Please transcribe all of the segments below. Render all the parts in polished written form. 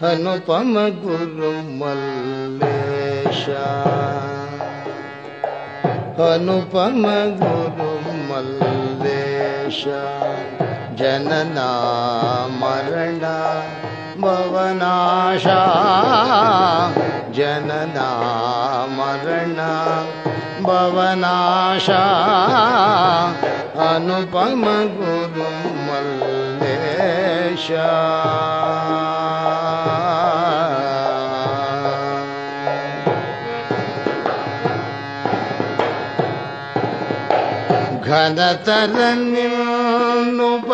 ಅನುಪಮ ಗುರು ಮಲ್ಲೇಶ, ಅನುಪಮ ಗುರು ಮಲ್ಲೇಶ. ಜನನ ಮರಣ ಭವನಾಶ, ಜನನ ಮರಣ ಭವನಾಶ. ಅನುಪಮ ಗುರು ಮಲ್ಲೇಶ. ಘನತರ ನಿನ್ನುಪದೇಶ,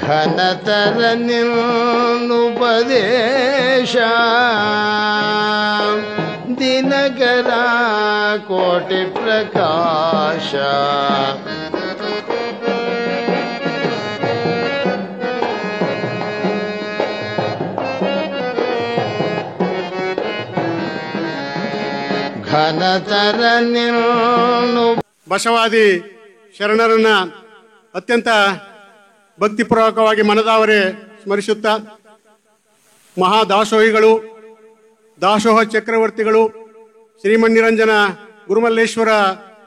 ಘನತರ ನಿನ್ನುಪದೇಶ. ದಿನಕರ ಕೋಟಿ ಪ್ರಕಾಶ, ಘನತರ ನಿನ್ನು. ಬಸವಾದಿ ಶರಣರನ್ನ ಅತ್ಯಂತ ಭಕ್ತಿಪೂರ್ವಕವಾಗಿ ಮನದಾವರೆ ಸ್ಮರಿಸುತ್ತಾ, ಮಹಾದಾಸೋಹಿಗಳು, ದಾಸೋಹ ಚಕ್ರವರ್ತಿಗಳು, ಶ್ರೀಮನ್ನಿರಂಜನ ಗುರುಮಲ್ಲೇಶ್ವರ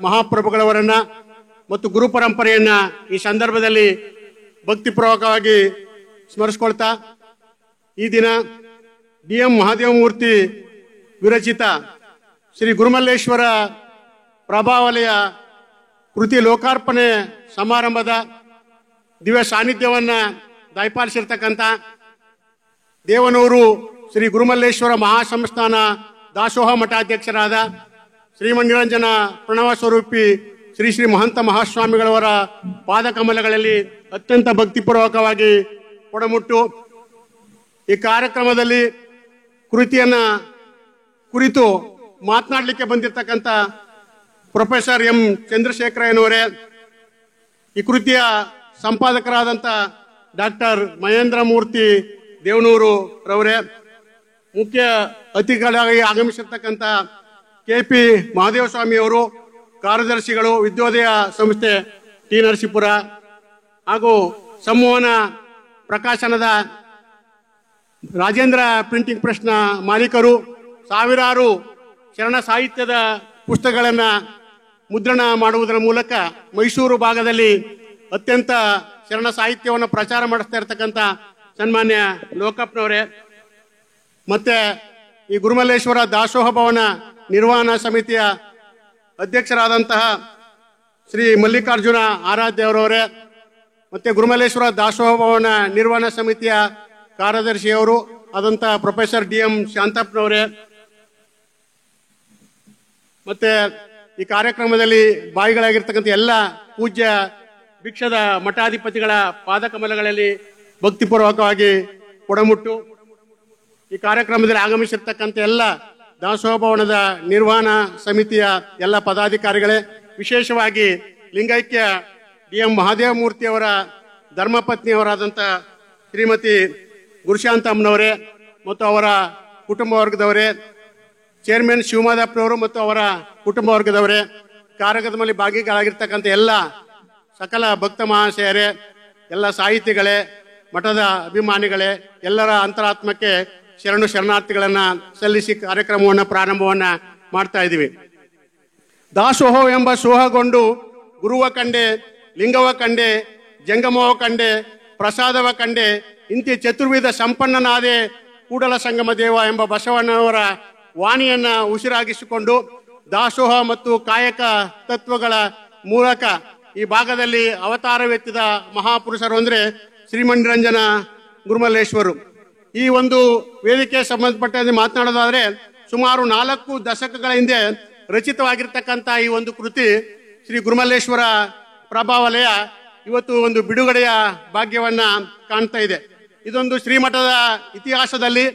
ಮಹಾಪ್ರಭುಗಳವರನ್ನ ಮತ್ತು ಗುರು ಪರಂಪರೆಯನ್ನ ಈ ಸಂದರ್ಭದಲ್ಲಿ ಭಕ್ತಿಪೂರ್ವಕವಾಗಿ ಸ್ಮರಿಸ್ಕೊಳ್ತಾ, ಈ ದಿನ DM ಮಹಾದೇವಮೂರ್ತಿ ವಿರಚಿತ ಶ್ರೀ ಗುರುಮಲ್ಲೇಶ್ವರ ಪ್ರಭಾವಲಯ ಕೃತಿ ಲೋಕಾರ್ಪಣೆ ಸಮಾರಂಭದ ದಿವ್ಯ ಸಾನ್ನಿಧ್ಯವನ್ನು ದಯಪಾಲಿಸಿರ್ತಕ್ಕಂಥ ದೇವನೂರು ಶ್ರೀ ಗುರುಮಲ್ಲೇಶ್ವರ ಮಹಾಸಂಸ್ಥಾನ ದಾಸೋಹ ಮಠಾಧ್ಯಕ್ಷರಾದ ಶ್ರೀಮನ್ನಿರಂಜನ ಪ್ರಣವ ಸ್ವರೂಪಿ ಶ್ರೀ ಶ್ರೀ ಮಹಂತ ಮಹಾಸ್ವಾಮಿಗಳವರ ಪಾದಕಮಲಗಳಲ್ಲಿ ಅತ್ಯಂತ ಭಕ್ತಿಪೂರ್ವಕವಾಗಿ ಕೊಡಮುಟ್ಟು ಈ ಕಾರ್ಯಕ್ರಮದಲ್ಲಿ ಕೃತಿಯನ್ನ ಕುರಿತು ಮಾತನಾಡಲಿಕ್ಕೆ ಬಂದಿರತಕ್ಕಂಥ ಪ್ರೊಫೆಸರ್ M ಚಂದ್ರಶೇಖರಯ್ಯನವರೇ, ಈ ಕೃತಿಯ ಸಂಪಾದಕರಾದಂಥ ಡಾಕ್ಟರ್ ಮಹೇಂದ್ರ ಮೂರ್ತಿ ದೇವನೂರು ರವರೇ, ಮುಖ್ಯ ಅತಿಥಿಗಳಾಗಿ ಆಗಮಿಸಿರ್ತಕ್ಕಂಥ KP ಮಹಾದೇವಸ್ವಾಮಿ ಅವರು, ಕಾರ್ಯದರ್ಶಿಗಳು, ವಿದ್ಯೋದಯ ಸಂಸ್ಥೆ ಟಿ ನರಸೀಪುರ ಹಾಗೂ ಸಂಮೋಹನ ಪ್ರಕಾಶನದ ರಾಜೇಂದ್ರ ಪ್ರಿಂಟಿಂಗ್ ಪ್ರೆಸ್ನ ಮಾಲೀಕರು, ಸಾವಿರಾರು ಶರಣ ಸಾಹಿತ್ಯದ ಪುಸ್ತಕಗಳನ್ನು ಮುದ್ರಣ ಮಾಡುವುದರ ಮೂಲಕ ಮೈಸೂರು ಭಾಗದಲ್ಲಿ ಅತ್ಯಂತ ಶರಣ ಸಾಹಿತ್ಯವನ್ನು ಪ್ರಚಾರ ಮಾಡಿಸ್ತಾ ಇರತಕ್ಕಂಥ ಸನ್ಮಾನ್ಯ ಲೋಕಪ್ಪನವರೇ, ಮತ್ತೆ ಈ ಗುರುಮಲ್ಲೇಶ್ವರ ದಾಸೋಹ ಭವನ ನಿರ್ವಹಣಾ ಸಮಿತಿಯ ಅಧ್ಯಕ್ಷರಾದಂತಹ ಶ್ರೀ ಮಲ್ಲಿಕಾರ್ಜುನ ಆರಾಧ್ಯ ಅವರವರೇ, ಮತ್ತೆ ಗುರುಮಲ್ಲೇಶ್ವರ ದಾಸೋಹ ಭವನ ನಿರ್ವಹಣಾ ಸಮಿತಿಯ ಕಾರ್ಯದರ್ಶಿಯವರು ಆದಂತಹ ಪ್ರೊಫೆಸರ್ DM ಶಾಂತಪ್ಪನವರೇ, ಮತ್ತೆ ಈ ಕಾರ್ಯಕ್ರಮದಲ್ಲಿ ಭಾಗಿಗಳಾಗಿರ್ತಕ್ಕಂಥ ಎಲ್ಲ ಪೂಜ್ಯ ಭಿಕ್ಷದ ಮಠಾಧಿಪತಿಗಳ ಪಾದಕಮಲಗಳಲ್ಲಿ ಭಕ್ತಿಪೂರ್ವಕವಾಗಿ ಕೊಡಮುಟ್ಟು ಈ ಕಾರ್ಯಕ್ರಮದಲ್ಲಿ ಆಗಮಿಸಿರ್ತಕ್ಕಂಥ ಎಲ್ಲ ದಾಸೋಹ ಭವನದ ನಿರ್ವಹಣಾ ಸಮಿತಿಯ ಎಲ್ಲ ಪದಾಧಿಕಾರಿಗಳೇ, ವಿಶೇಷವಾಗಿ ಲಿಂಗೈಕ್ಯ DM ಮಹಾದೇವಮೂರ್ತಿಯವರ ಧರ್ಮಪತ್ನಿಯವರಾದಂಥ ಶ್ರೀಮತಿ ಗುರುಶಾಂತಮ್ಮನವರೇ ಮತ್ತು ಅವರ ಕುಟುಂಬ ವರ್ಗದವರೇ, ಚೇರ್ಮನ್ ಶಿವಮಾದಪ್ಪನವರು ಮತ್ತು ಅವರ ಕುಟುಂಬ ವರ್ಗದವರೇ, ಕಾರ್ಯಕ್ರಮದಲ್ಲಿ ಭಾಗಿಗಳಾಗಿರ್ತಕ್ಕಂಥ ಎಲ್ಲ ಸಕಲ ಭಕ್ತ ಮಹಾಶಯರೇ, ಎಲ್ಲ ಸಾಹಿತಿಗಳೇ, ಮಠದ ಅಭಿಮಾನಿಗಳೇ, ಎಲ್ಲರ ಅಂತರಾತ್ಮಕ್ಕೆ ಶರಣು ಶರಣಾರ್ಥಿಗಳನ್ನ ಸಲ್ಲಿಸಿ ಕಾರ್ಯಕ್ರಮವನ್ನು ಪ್ರಾರಂಭವನ್ನ ಮಾಡ್ತಾ ಇದ್ದೀವಿ. ದಾಸೋಹ ಎಂಬ ಸೋಹಗೊಂಡು ಗುರುವ ಕಂಡೆ, ಲಿಂಗವ ಕಂಡೆ, ಜಂಗಮವ ಕಂಡೆ, ಪ್ರಸಾದವ ಕಂಡೆ, ಇಂತಿ ಚತುರ್ವಿಧ ಸಂಪನ್ನನಾದೆ ಕೂಡಲ ಸಂಗಮ ದೇವ ಎಂಬ ಬಸವಣ್ಣನವರ ವಾಣಿಯನ್ನ ಉಸಿರಾಗಿಸಿಕೊಂಡು ದಾಸೋಹ ಮತ್ತು ಕಾಯಕ ತತ್ವಗಳ ಮೂಲಕ ಈ ಭಾಗದಲ್ಲಿ ಅವತಾರವೆತ್ತಿದ ಮಹಾಪುರುಷರು ಅಂದ್ರೆ ಶ್ರೀಮನ್ನಿರಂಜನ ಗುರುಮಲ್ಲೇಶ್ವರು. ಈ ಒಂದು ವೇದಿಕೆ ಸಂಬಂಧಪಟ್ಟಂತೆ ಮಾತನಾಡೋದಾದ್ರೆ, ಸುಮಾರು 4 ದಶಕಗಳ ಹಿಂದೆ ರಚಿತವಾಗಿರ್ತಕ್ಕಂಥ ಈ ಒಂದು ಕೃತಿ ಶ್ರೀ ಗುರುಮಲ್ಲೇಶ್ವರ ಪ್ರಭಾವಲಯ ಇವತ್ತು ಒಂದು ಬಿಡುಗಡೆಯ ಭಾಗ್ಯವನ್ನ ಕಾಣ್ತಾ ಇದೆ. ಇದೊಂದು ಶ್ರೀಮಠದ ಇತಿಹಾಸದಲ್ಲಿ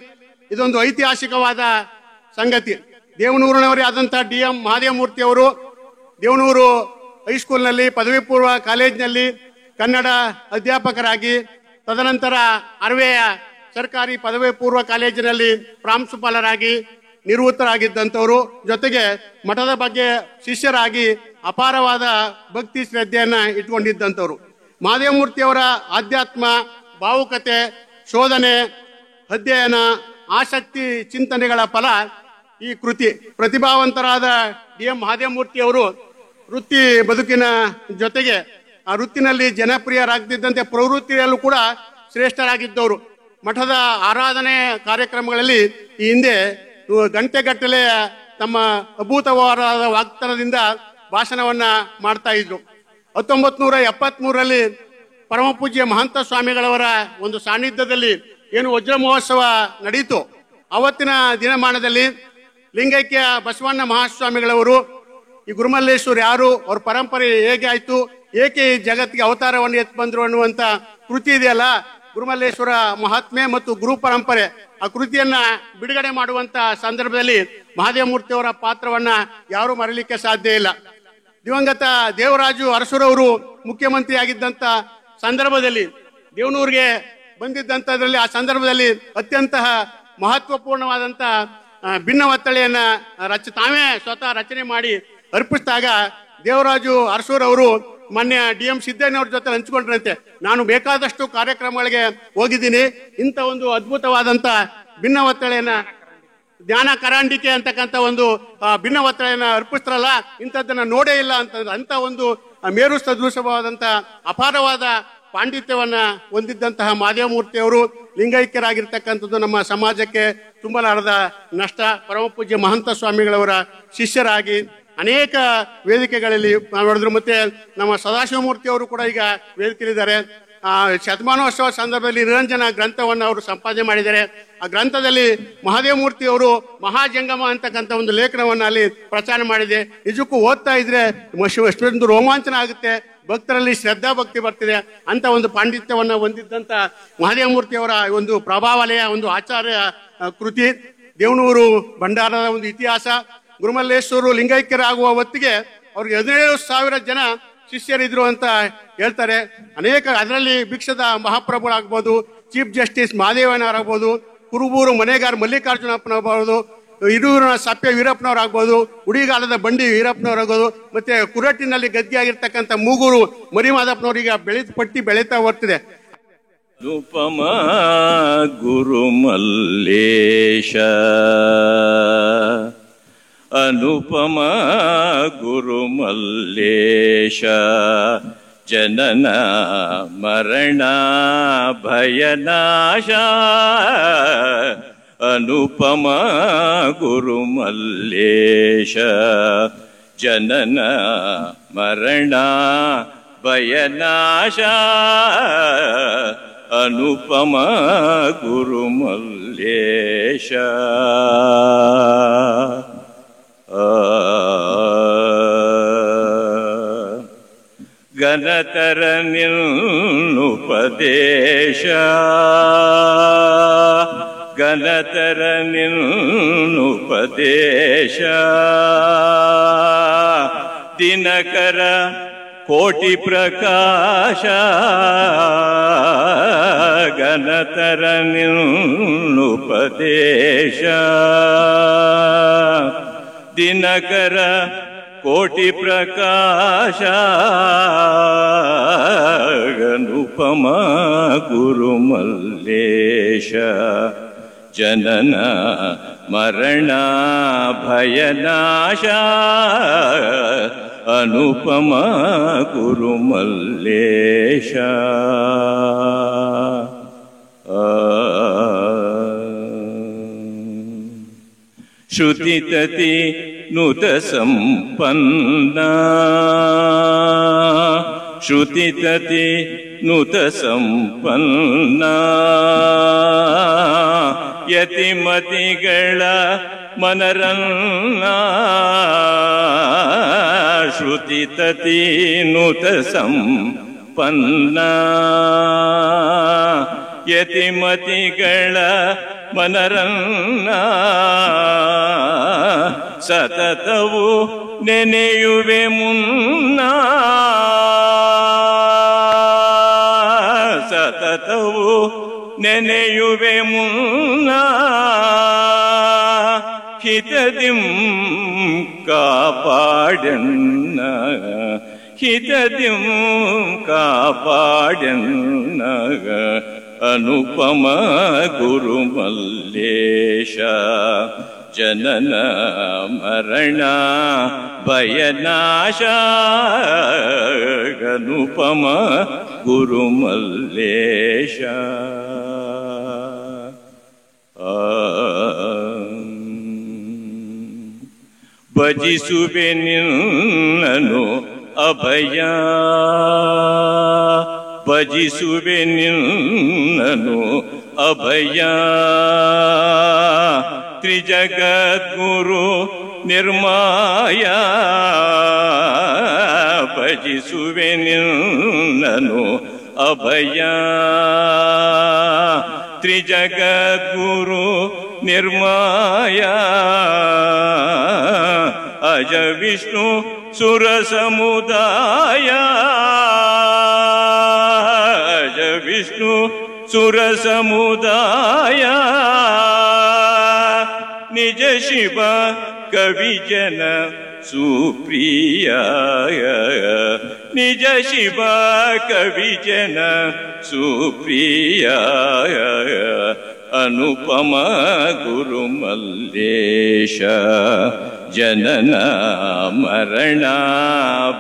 ಇದೊಂದು ಐತಿಹಾಸಿಕವಾದ ಸಂಗತಿ. ದೇವನೂರಿನವರೇ ಆದಂಥ DM ಮಹಾದೇವಮೂರ್ತಿ ಅವರು ದೇವನೂರು ಹೈಸ್ಕೂಲ್ನಲ್ಲಿ, ಪದವಿ ಪೂರ್ವ ಕಾಲೇಜಿನಲ್ಲಿ ಕನ್ನಡ ಅಧ್ಯಾಪಕರಾಗಿ, ತದನಂತರ ಅರವೆಯ ಸರ್ಕಾರಿ ಪದವಿ ಪೂರ್ವ ಕಾಲೇಜಿನಲ್ಲಿ ಪ್ರಾಂಶುಪಾಲರಾಗಿ ನಿವೃತ್ತರಾಗಿದ್ದಂಥವರು, ಜೊತೆಗೆ ಮಠದ ಬಗ್ಗೆ ಶಿಷ್ಯರಾಗಿ ಅಪಾರವಾದ ಭಕ್ತಿ ಶ್ರದ್ಧೆಯನ್ನ ಇಟ್ಕೊಂಡಿದ್ದಂಥವ್ರು. ಮಹಾದೇವಮೂರ್ತಿಯವರ ಆಧ್ಯಾತ್ಮ, ಭಾವುಕತೆ, ಶೋಧನೆ, ಅಧ್ಯಯನ, ಆಸಕ್ತಿ, ಚಿಂತನೆಗಳ ಫಲ ಈ ಕೃತಿ. ಪ್ರತಿಭಾವಂತರಾದ DM ಮಹಾದೇವಮೂರ್ತಿಯವರು ವೃತ್ತಿ ಬದುಕಿನ ಜೊತೆಗೆ ಆ ವೃತ್ತಿನಲ್ಲಿ ಜನಪ್ರಿಯರಾಗದಿದ್ದಂತೆ ಪ್ರವೃತ್ತಿಯಲ್ಲೂ ಕೂಡ ಶ್ರೇಷ್ಠರಾಗಿದ್ದವರು. ಮಠದ ಆರಾಧನೆ ಕಾರ್ಯಕ್ರಮಗಳಲ್ಲಿ ಈ ಹಿಂದೆ ಗಂಟೆಗಟ್ಟಲೆ ತಮ್ಮ ಅಭೂತವಾದ ವಾಗ್ದಾನದಿಂದ ಭಾಷಣವನ್ನ ಮಾಡ್ತಾ ಇದ್ರು. 1973ರಲ್ಲಿ ಪರಮ ಪೂಜ್ಯ ಮಹಂತ ಸ್ವಾಮಿಗಳವರ ಒಂದು ಸಾನ್ನಿಧ್ಯದಲ್ಲಿ ಏನು ವಜ್ರ ಮಹೋತ್ಸವ ನಡೆಯಿತು, ಅವತ್ತಿನ ದಿನಮಾನದಲ್ಲಿ ಲಿಂಗೈಕ್ಯ ಬಸವಣ್ಣ ಮಹಾಸ್ವಾಮಿಗಳವರು ಈ ಗುರುಮಲ್ಲೇಶ್ವರ ಯಾರು, ಅವ್ರ ಪರಂಪರೆ ಹೇಗೆ ಆಯ್ತು, ಏಕೆ ಈ ಜಗತ್ತಿಗೆ ಅವತಾರವನ್ನು ಎತ್ತು ಬಂದ್ರು ಅನ್ನುವಂತ ಕೃತಿ ಇದೆಯಲ್ಲ, ಗುರುಮಲ್ಲೇಶ್ವರ ಮಹಾತ್ಮೆ ಮತ್ತು ಗುರು ಪರಂಪರೆ, ಆ ಕೃತಿಯನ್ನ ಬಿಡುಗಡೆ ಮಾಡುವಂತ ಸಂದರ್ಭದಲ್ಲಿ ಮಹಾದೇವಮೂರ್ತಿಯವರ ಪಾತ್ರವನ್ನ ಯಾರು ಮರೆಯಲಿಕ್ಕೆ ಸಾಧ್ಯ ಇಲ್ಲ. ದಿವಂಗತ ದೇವರಾಜು ಅರಸುರವರು ಮುಖ್ಯಮಂತ್ರಿ ಆಗಿದ್ದಂತ ಸಂದರ್ಭದಲ್ಲಿ ದೇವನೂರಿಗೆ ಬಂದಿದ್ದಂಥದ್ರಲ್ಲಿ ಆ ಸಂದರ್ಭದಲ್ಲಿ ಅತ್ಯಂತ ಮಹತ್ವಪೂರ್ಣವಾದಂತ ಭಿನ್ನವತ್ತಳೆಯನ್ನ ತಾವೇ ಸ್ವತಃ ರಚನೆ ಮಾಡಿ ಅರ್ಪಿಸಿದಾಗ ದೇವರಾಜು ಅರಸೂರವರು ಮೊನ್ನೆ DM ಸಿದ್ದಯ್ಯನವ್ರ ಜೊತೆ ಹಂಚಿಕೊಂಡ್ರಂತೆ, ನಾನು ಬೇಕಾದಷ್ಟು ಕಾರ್ಯಕ್ರಮಗಳಿಗೆ ಹೋಗಿದ್ದೀನಿ, ಇಂಥ ಒಂದು ಅದ್ಭುತವಾದಂತ ಭಿನ್ನವತ್ತಳೆಯನ್ನ ಜ್ಞಾನ ಕರಾಂಡಿಕೆ ಅಂತಕ್ಕಂಥ ಒಂದು ಭಿನ್ನವತ್ತಳೆಯನ್ನ ಅರ್ಪಿಸ್ತಾರಲ್ಲ, ಇಂಥದ್ದನ್ನ ನೋಡೇ ಇಲ್ಲ ಅಂತ ಒಂದು ಮೇರು ಸದೃಶವಾದಂತ ಅಪಾರವಾದ ಪಾಂಡಿತ್ಯವನ್ನ ಹೊಂದಿದ್ದಂತಹ ಮಹಾದೇವಮೂರ್ತಿಯವರು ಲಿಂಗೈಕ್ಯರಾಗಿರ್ತಕ್ಕಂಥದ್ದು ನಮ್ಮ ಸಮಾಜಕ್ಕೆ ತುಂಬಲಾರದ ನಷ್ಟ. ಪರಮ ಪೂಜ್ಯ ಮಹಂತ ಸ್ವಾಮಿಗಳವರ ಶಿಷ್ಯರಾಗಿ ಅನೇಕ ವೇದಿಕೆಗಳಲ್ಲಿ ನೋಡಿದ್ರು. ಮತ್ತೆ ನಮ್ಮ ಸದಾಶಿವಮೂರ್ತಿಯವರು ಕೂಡ ಈಗ ವೇದಿಕೆಯಲ್ಲಿದ್ದಾರೆ. ಶತಮಾನೋತ್ಸವ ಸಂದರ್ಭದಲ್ಲಿ ನಿರಂಜನ ಗ್ರಂಥವನ್ನು ಅವರು ಸಂಪಾದನೆ ಮಾಡಿದ್ದಾರೆ. ಆ ಗ್ರಂಥದಲ್ಲಿ ಮಹಾದೇವಮೂರ್ತಿಯವರು ಮಹಾಜಂಗಮ ಅಂತಕ್ಕಂಥ ಒಂದು ಲೇಖನವನ್ನು ಅಲ್ಲಿ ಪ್ರಚಾರ ಮಾಡಿದೆ. ನಿಜಕ್ಕೂ ಓದ್ತಾ ಇದ್ರೆ ಎಷ್ಟೊಂದು ರೋಮಾಂಚನ ಆಗುತ್ತೆ, ಭಕ್ತರಲ್ಲಿ ಶ್ರದ್ಧಾ ಭಕ್ತಿ ಬರ್ತಿದೆ. ಅಂತ ಒಂದು ಪಾಂಡಿತ್ಯವನ್ನ ಹೊಂದಿದ್ದಂತ ಮಹಾದೇವಮೂರ್ತಿಯವರ ಒಂದು ಪ್ರಭಾವಲಯ ಒಂದು ಆಚಾರ್ಯ ಕೃತಿ. ದೇವನೂರು ಭಂಡಾರದ ಒಂದು ಇತಿಹಾಸ. ಗುರುಮಲ್ಲೇಶ್ವರರು ಲಿಂಗೈಕ್ಯರಾಗುವ ಹೊತ್ತಿಗೆ ಅವ್ರಿಗೆ 17,000 ಜನ ಶಿಷ್ಯರಿದ್ರು ಅಂತ ಹೇಳ್ತಾರೆ. ಅನೇಕ ಅದರಲ್ಲಿ ಭಿಕ್ಷದ ಮಹಾಪ್ರಭುಗಳಾಗ್ಬೋದು, ಚೀಫ್ ಜಸ್ಟಿಸ್ ಮಹಾದೇವನವರಾಗ್ಬೋದು, ಕುರುಬೂರು ಮನೆಗಾರ ಮಲ್ಲಿಕಾರ್ಜುನಪ್ಪನವರಾಗ್ಬೋದು, ಹಿರೂರಿನ ಸಪ್ಯ ವೀರಪ್ಪನವರಾಗ್ಬೋದು, ಉಡಿಗಾಲದ ಬಂಡಿ ವೀರಪ್ಪನವರಾಗ್ಬೋದು, ಮತ್ತೆ ಕುರಟ್ಟಿನಲ್ಲಿ ಗದ್ದಿಯಾಗಿರ್ತಕ್ಕಂಥ ಮೂಗೂರು ಮರಿಮಾದಪ್ಪನವರೀಗ ಪಟ್ಟಿ ಬೆಳೀತಾ ಬರ್ತಿದೆ. ಅನುಪಮ ಗುರುಮಲ್ಲೇಶ, ಅನುಪಮ ಗುರುಮಲ್ಲೇಶ, ಜನನ ಮರಣ ಭಯನಾಶ, ಅನುಪಮ ಗುರುಮಲ್ಲೇಶ, ಜನನ ಮರಣ ಭಯನಾಶ, ಅನುಪಮ ಗುರುಮಲ್ಲೇಶ. ಘನತರ ನಿನ್ನುಪದೇಶ, ಘನತರ ನಿನ್ನುಪದೇಶ, ದಿನಕರ ಕೋಟಿ ಪ್ರಕಾಶ, ಘನತರ ನಿನ್ನುಪದೇಶ, ದಿನಕರ ಕೋಟಿ ಪ್ರಕಾಶ, ಅನುಪಮ ಗುರುಮಲ್ಲೇಶ, ಜನನ ಮರಣ ಭಯನಾಶ, ಅನುಪಮ ಗುರುಮಲ್ಲೇಶ. ಶ್ರುತಿತತಿ ನುತ ಸಂಪನ್ನ, ಶ್ರುತಿತತಿ ನುತ ಸಂಪನ್ನ, ಯತಿಮತಿಗಳ ಮನರನ್ನ, ಶ್ರುತಿತತಿ ನುತ ಸಂಪನ್ನ, ಯತಿಮತಿಗಳ ಮನರನ್ನ, ಸತತವು ನೆನೆಯುವೆ ಮುನ್ನ, ಸತತವು ನೆನೆಯುವೆ ಮುನ್ನ, ಹಿತದಿಂ ಕಾಪಾಡಣ್ಣ, ಹಿತದಿಂ ಕಾಪಾಡ್ಯನ್ನಗ ಅನುಪಮ ಗುರುಮಲ್ಲೇಶ ಜನನ ಮರಣ ಭಯನಾಶ ಅನುಪಮ ಗುರುಮಲ್ಲೇಶ ಭಜಿಸುವೆ ನಿನ್ನನು ಅಭಯ ಭಜಿಸುವೆ ನಿನ್ನನು ಅಭಯ ತ್ರಿಜಗದ್ಗುರು ನಿರ್ಮಾಯ ಭಜಿಸುವೆ ನಿನ್ನನು ಅಭಯ ತ್ರಿಜಗದ್ಗುರು ನಿರ್ಮಾಯ ಅಜ ವಿಷ್ಣು ಸುರ ಸಮುದಾಯ ಅಜ ವಿಷ್ಣು ಸುರ ಸಮುದಾಯ ನಿಜ ಶಿವ ಕವಿಜನ ಸುಪ್ರಿಯ ನಿಜ ಶಿವ ಕವಿಜನ ಸುಪ್ರಿಯ ಅನುಪಮ ಗುರುಮಲ್ಲೇಶ ಜನನ ಮರಣ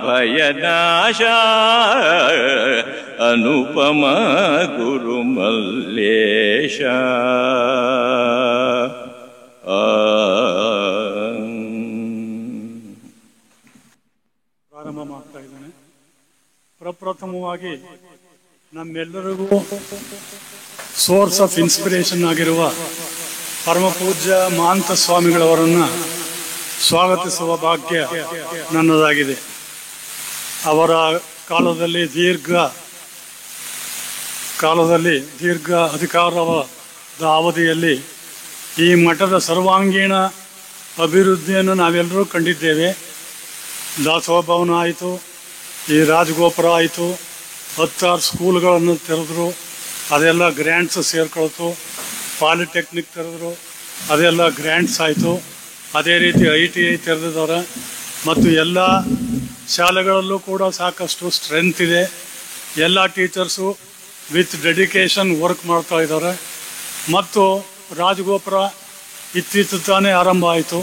ಭಯನಾಶ ಅನುಪಮ ಗುರುಮಲ್ಲೇಶ ಪ್ರಾರಂಭ ಮಾಡ್ತಾ ಇದ್ದೇನೆ. ಪ್ರಪ್ರಥಮವಾಗಿ ನಮ್ಮೆಲ್ಲರಿಗೂ ಸೋರ್ಸ್ ಆಫ್ ಇನ್ಸ್ಪಿರೇಷನ್ ಆಗಿರುವ ಪರಮ ಪೂಜ್ಯ ಮಹಾಂತ ಸ್ವಾಮಿಗಳವರನ್ನು ಸ್ವಾಗತಿಸುವ ಭಾಗ್ಯ ನನ್ನದಾಗಿದೆ. ಅವರ ಕಾಲದಲ್ಲಿ ದೀರ್ಘ ಅಧಿಕಾರದ ಅವಧಿಯಲ್ಲಿ ಈ ಮಠದ ಸರ್ವಾಂಗೀಣ ಅಭಿವೃದ್ಧಿಯನ್ನು ನಾವೆಲ್ಲರೂ ಕಂಡಿದ್ದೇವೆ. ದಾಸೋಹ ಭವನ ಆಯಿತು, ಈ ರಾಜಗೋಪುರ ಆಯಿತು, 16 ಸ್ಕೂಲ್ಗಳನ್ನು ತೆರೆದ್ರು, ಅದೆಲ್ಲ ಗ್ರ್ಯಾಂಟ್ಸ್ ಸೇರ್ಕೊಳ್ತು. ಪಾಲಿಟೆಕ್ನಿಕ್ ತೆರೆದ್ರು, ಅದೆಲ್ಲ ಗ್ರ್ಯಾಂಟ್ಸ್ ಆಯಿತು. ಅದೇ ರೀತಿ ITI ತೆರೆದಿದ್ದಾರೆ. ಮತ್ತು ಎಲ್ಲ ಶಾಲೆಗಳಲ್ಲೂ ಕೂಡ ಸಾಕಷ್ಟು ಸ್ಟ್ರೆಂತ್ ಇದೆ. ಎಲ್ಲ ಟೀಚರ್ಸು ವಿತ್ ಡೆಡಿಕೇಶನ್ ವರ್ಕ್ ಮಾಡ್ತಾ ಇದ್ದಾರೆ. ಮತ್ತು ರಾಜಗೋಪುರ ಇತ್ತೀಚೆಗೆ ತಾನೇ ಆರಂಭ ಆಯಿತು.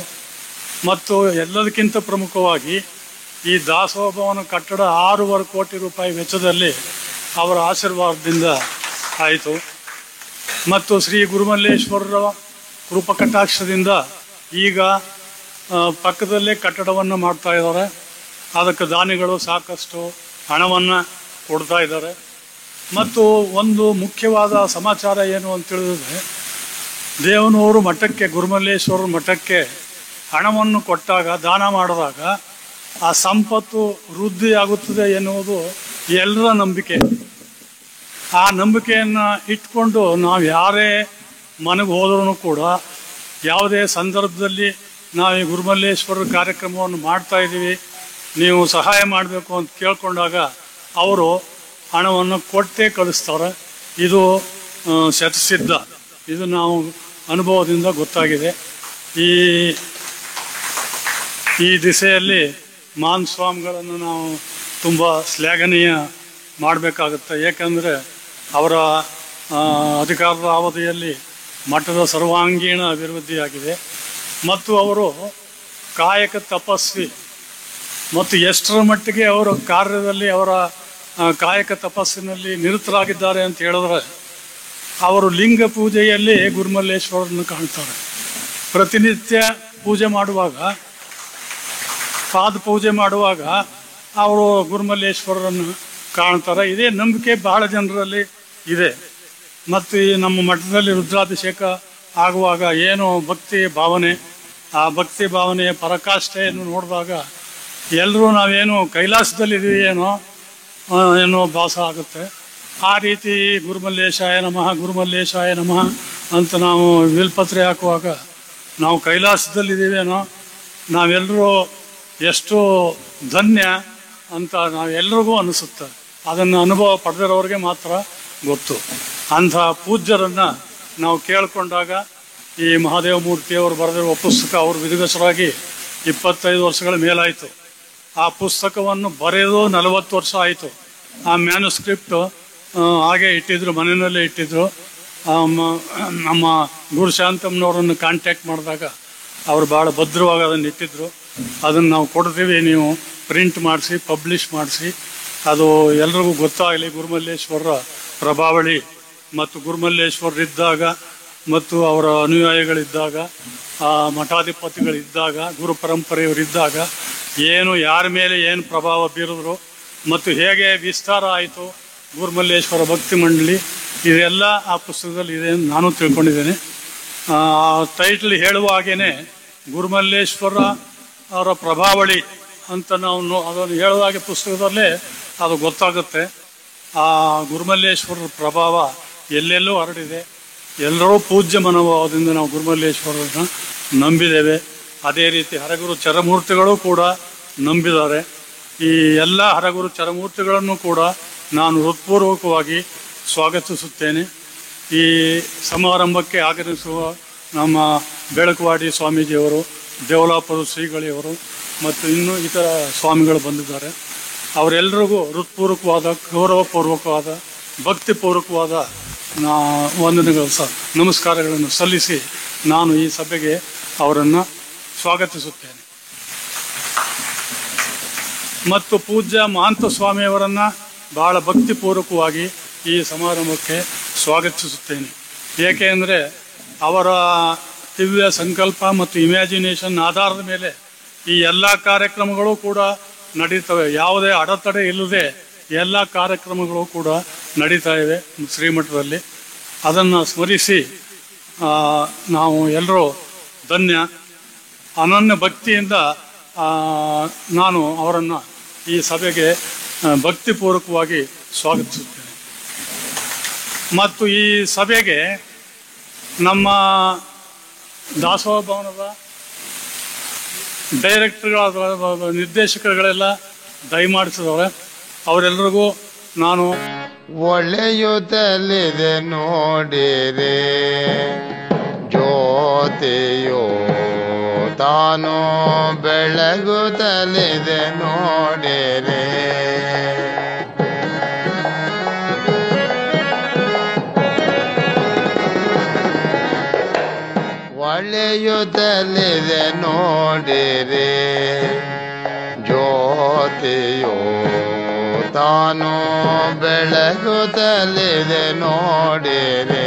ಮತ್ತು ಎಲ್ಲದಕ್ಕಿಂತ ಪ್ರಮುಖವಾಗಿ ಈ ದಾಸೋಹ ಭವನ ಕಟ್ಟಡ 6.5 ಕೋಟಿ ರೂಪಾಯಿ ವೆಚ್ಚದಲ್ಲಿ ಅವರ ಆಶೀರ್ವಾದದಿಂದ ಆಯಿತು. ಮತ್ತು ಶ್ರೀ ಗುರುಮಲ್ಲೇಶ್ವರರ ಕೃಪಕಟಾಕ್ಷದಿಂದ ಈಗ ಪಕ್ಕದಲ್ಲೇ ಕಟ್ಟಡವನ್ನು ಮಾಡ್ತಾ ಇದ್ದಾರೆ. ಅದಕ್ಕೆ ದಾನಿಗಳು ಸಾಕಷ್ಟು ಹಣವನ್ನು ಕೊಡ್ತಾ ಇದ್ದಾರೆ. ಮತ್ತು ಒಂದು ಮುಖ್ಯವಾದ ಸಮಾಚಾರ ಏನು ಅಂತ ಹೇಳಿದ್ರೆ, ದೇವನೂರು ಮಠಕ್ಕೆ, ಗುರುಮಲ್ಲೇಶ್ವರ ಮಠಕ್ಕೆ ಹಣವನ್ನು ಕೊಟ್ಟಾಗ, ದಾನ ಮಾಡಿದಾಗ ಆ ಸಂಪತ್ತು ವೃದ್ಧಿಯಾಗುತ್ತದೆ ಎನ್ನುವುದು ಎಲ್ಲರ ನಂಬಿಕೆ. ಆ ನಂಬಿಕೆಯನ್ನು ಇಟ್ಕೊಂಡು ನಾವು ಯಾರೇ ಮನೆಗೆ ಹೋದ್ರೂ ಕೂಡ, ಯಾವುದೇ ಸಂದರ್ಭದಲ್ಲಿ ನಾವು ಈ ಗುರುಮಲ್ಲೇಶ್ವರರ ಕಾರ್ಯಕ್ರಮವನ್ನು ಮಾಡ್ತಾ ಇದ್ದೀವಿ, ನೀವು ಸಹಾಯ ಮಾಡಬೇಕು ಅಂತ ಕೇಳ್ಕೊಂಡಾಗ ಅವರು ಹಣವನ್ನು ಕೊಟ್ಟೇ ಕಳಿಸ್ತಾರೆ. ಇದು ಶತಸಿದ್ಧ. ಇದು ನಾವು ಅನುಭವದಿಂದ ಗೊತ್ತಾಗಿದೆ. ಈ ದಿಸೆಯಲ್ಲಿ ಮಹಾನ್ ಸ್ವಾಮಿಗಳನ್ನು ನಾವು ತುಂಬ ಶ್ಲಾಘನೀಯ ಮಾಡಬೇಕಾಗುತ್ತೆ. ಏಕೆಂದರೆ ಅವರ ಅಧಿಕಾರದ ಅವಧಿಯಲ್ಲಿ ಮಠದ ಸರ್ವಾಂಗೀಣ ಅಭಿವೃದ್ಧಿಯಾಗಿದೆ. ಮತ್ತು ಅವರು ಕಾಯಕ ತಪಸ್ವಿ. ಮತ್ತು ಎಷ್ಟರ ಮಟ್ಟಿಗೆ ಅವರ ಕಾರ್ಯದಲ್ಲಿ, ಅವರ ಕಾಯಕ ತಪಸ್ಸಿನಲ್ಲಿ ನಿರತರಾಗಿದ್ದಾರೆ ಅಂತ ಹೇಳಿದ್ರೆ, ಅವರು ಲಿಂಗ ಪೂಜೆಯಲ್ಲಿ ಗುರುಮಲ್ಲೇಶ್ವರರನ್ನು ಕಾಣ್ತಾರೆ. ಪ್ರತಿನಿತ್ಯ ಪೂಜೆ ಮಾಡುವಾಗ, ಪಾದ ಪೂಜೆ ಮಾಡುವಾಗ ಅವರು ಗುರುಮಲ್ಲೇಶ್ವರರನ್ನು ಕಾಣ್ತಾರೆ. ಇದೇ ನಂಬಿಕೆ ಬಹಳ ಜನರಲ್ಲಿ ಇದೆ. ಮತ್ತು ಈ ನಮ್ಮ ಮಠದಲ್ಲಿ ರುದ್ರಾಭಿಷೇಕ ಆಗುವಾಗ ಏನು ಭಕ್ತಿ ಭಾವನೆ, ಆ ಭಕ್ತಿ ಭಾವನೆಯ ಪರಾಕಾಷ್ಠೆಯನ್ನು ನೋಡಿದಾಗ ಎಲ್ಲರೂ ನಾವೇನು ಕೈಲಾಸದಲ್ಲಿದ್ದೀವಿ ಏನೋ ಭಾಸ ಆಗುತ್ತೆ. ಆ ರೀತಿ ಗುರುಮಲ್ಲೇಶಾಯ ನಮಃ, ಗುರುಮಲ್ಲೇಶಾಯ ನಮಃ ಅಂತ ನಾವು ಬಿಲ್ಪತ್ರೆ ಹಾಕುವಾಗ ನಾವು ಕೈಲಾಸದಲ್ಲಿದ್ದೀವೇನೋ, ನಾವೆಲ್ಲರೂ ಎಷ್ಟು ಧನ್ಯ ಅಂತ ನಾವೆಲ್ಲರಿಗೂ ಅನಿಸುತ್ತೆ. ಅದನ್ನು ಅನುಭವ ಪಡೆದಿರೋರಿಗೆ ಮಾತ್ರ ಗೊತ್ತು. ಅಂಥ ಪೂಜ್ಯರನ್ನು ನಾವು ಕೇಳಿಕೊಂಡಾಗ, ಈ ಮಹಾದೇವ ಮೂರ್ತಿಯವರು ಬರೆದಿರುವ ಪುಸ್ತಕ ಅವರು ವಿಧಿವಶರಾಗಿ 25 ವರ್ಷಗಳ ಮೇಲಾಯಿತು. ಆ ಪುಸ್ತಕವನ್ನು ಬರೆದು 40 ವರ್ಷ ಆಯಿತು. ಆ ಮ್ಯಾನುಸ್ಕ್ರಿಪ್ಟ್ ಹಾಗೆ ಇಟ್ಟಿದ್ರು, ಮನೆಯಲ್ಲೇ ಇಟ್ಟಿದ್ರು. ನಮ್ಮ ಗುರುಶಾಂತಮ್ಮನವರನ್ನು ಕಾಂಟ್ಯಾಕ್ಟ್ ಮಾಡಿದಾಗ ಅವರು ಭಾಳ ಭದ್ರವಾಗಿ ಅದನ್ನು ಇಟ್ಟಿದ್ರು. ಅದನ್ನು ನಾವು ಕೊಡ್ತೀವಿ, ನೀವು ಪ್ರಿಂಟ್ ಮಾಡಿಸಿ ಪಬ್ಲಿಷ್ ಮಾಡಿಸಿ, ಅದು ಎಲ್ರಿಗೂ ಗೊತ್ತಾಗಲಿ. ಗುರುಮಲ್ಲೇಶ್ವರರ ಪ್ರಭಾವಳಿ ಮತ್ತು ಗುರುಮಲ್ಲೇಶ್ವರರಿದ್ದಾಗ ಮತ್ತು ಅವರ ಅನುಯಾಯಿಗಳಿದ್ದಾಗ, ಮಠಾಧಿಪತಿಗಳಿದ್ದಾಗ, ಗುರು ಪರಂಪರೆಯವರಿದ್ದಾಗ ಏನು ಯಾರ ಮೇಲೆ ಏನು ಪ್ರಭಾವ ಬೀರಿದ್ರು ಮತ್ತು ಹೇಗೆ ವಿಸ್ತಾರ ಆಯಿತು ಗುರುಮಲ್ಲೇಶ್ವರ ಭಕ್ತಿ ಮಂಡಳಿ, ಇದೆಲ್ಲ ಆ ಪುಸ್ತಕದಲ್ಲಿ ಇದೆ ಅಂತ ನಾನು ತಿಳ್ಕೊಂಡಿದ್ದೇನೆ. ಟೈಟ್ಲ್ ಹೇಳುವ ಹಾಗೇ ಗುರುಮಲ್ಲೇಶ್ವರ ಅವರ ಪ್ರಭಾವಳಿ ಅಂತ ನಾವು ಅದನ್ನು ಹೇಳುವಾಗೆ ಪುಸ್ತಕದಲ್ಲೇ ಅದು ಗೊತ್ತಾಗುತ್ತೆ. ಆ ಗುರುಮಲ್ಲೇಶ್ವರರ ಪ್ರಭಾವ ಎಲ್ಲೆಲ್ಲೂ ಹರಡಿದೆ. ಎಲ್ಲರೂ ಪೂಜ್ಯ ಮನೋಭಾವದಿಂದ ನಾವು ಗುರುಮಲ್ಲೇಶ್ವರರನ್ನ ನಂಬಿದ್ದೇವೆ. ಅದೇ ರೀತಿ ಹರಗುರು ಚರಮೂರ್ತಿಗಳು ಕೂಡ ನಂಬಿದ್ದಾರೆ. ಈ ಎಲ್ಲ ಹರಗುರು ಚರಮೂರ್ತಿಗಳನ್ನು ಕೂಡ ನಾನು ಹೃತ್ಪೂರ್ವಕವಾಗಿ ಸ್ವಾಗತಿಸುತ್ತೇನೆ. ಈ ಸಮಾರಂಭಕ್ಕೆ ಆಗಮಿಸುವ ನಮ್ಮ ಬೆಳಕವಾಡಿ ಸ್ವಾಮೀಜಿಯವರು, ದೇವಲಾಪುರ ಶ್ರೀಗಳಿಯವರು ಮತ್ತು ಇನ್ನೂ ಇತರ ಸ್ವಾಮಿಗಳು ಬಂದಿದ್ದಾರೆ. ಅವರೆಲ್ಲರಿಗೂ ಹೃತ್ಪೂರ್ವಕವಾದ, ಗೌರವಪೂರ್ವಕವಾದ, ಭಕ್ತಿಪೂರ್ವಕವಾದ ವಂದನೆಗಳು ನಮಸ್ಕಾರಗಳನ್ನು ಸಲ್ಲಿಸಿ ನಾನು ಈ ಸಭೆಗೆ ಅವರನ್ನು ಸ್ವಾಗತಿಸುತ್ತೇನೆ. ಮತ್ತು ಪೂಜ್ಯ ಮಹಾಂತ ಸ್ವಾಮಿಯವರನ್ನು ಬಹಳ ಭಕ್ತಿಪೂರ್ವಕವಾಗಿ ಈ ಸಮಾರಂಭಕ್ಕೆ ಸ್ವಾಗತಿಸುತ್ತೇನೆ. ಏಕೆಂದರೆ ಅವರ ದಿವ್ಯ ಸಂಕಲ್ಪ ಮತ್ತು ಇಮ್ಯಾಜಿನೇಷನ್ ಆಧಾರದ ಮೇಲೆ ಈ ಎಲ್ಲ ಕಾರ್ಯಕ್ರಮಗಳು ಕೂಡ ನಡೀತವೆ. ಯಾವುದೇ ಅಡೆತಡೆ ಇಲ್ಲದೆ ಎಲ್ಲ ಕಾರ್ಯಕ್ರಮಗಳು ಕೂಡ ನಡೀತಾ ಇವೆ ಶ್ರೀಮಠದಲ್ಲಿ. ಅದನ್ನು ಸ್ಮರಿಸಿ ನಾವು ಎಲ್ಲರೂ ಧನ್ಯ, ಅನನ್ಯ ಭಕ್ತಿಯಿಂದ ನಾನು ಅವರನ್ನು ಈ ಸಭೆಗೆ ಭಕ್ತಿಪೂರ್ವಕವಾಗಿ ಸ್ವಾಗತಿಸುತ್ತೇನೆ. ಮತ್ತು ಈ ಸಭೆಗೆ ನಮ್ಮ ದಾಸೋಹ ಭವನದ ಡೈರೆಕ್ಟರ್ಗಳಾದ ನಿರ್ದೇಶಕರುಗಳೆಲ್ಲ ದಯಮಾಡಿಸಿದವರು. ಅವರೆಲ್ಲರಿಗೂ ನಾನು ಒಳ್ಳೆಯುತ್ತಲಿದೆ ನೋಡಿರೆ ಜ್ಯೋತಿಯೋ ತಾನು ಬೆಳಗುತ್ತಲಿದೆ ನೋಡಿರೆ ಒಳ್ಳೆಯುತ್ತಲಿದೆ ನೋಡಿರೆ ಜ್ಯೋತಿಯೋ ತಾನು ಬೆಳಗುತ್ತಲಿದೆ ನೋಡಿರೆ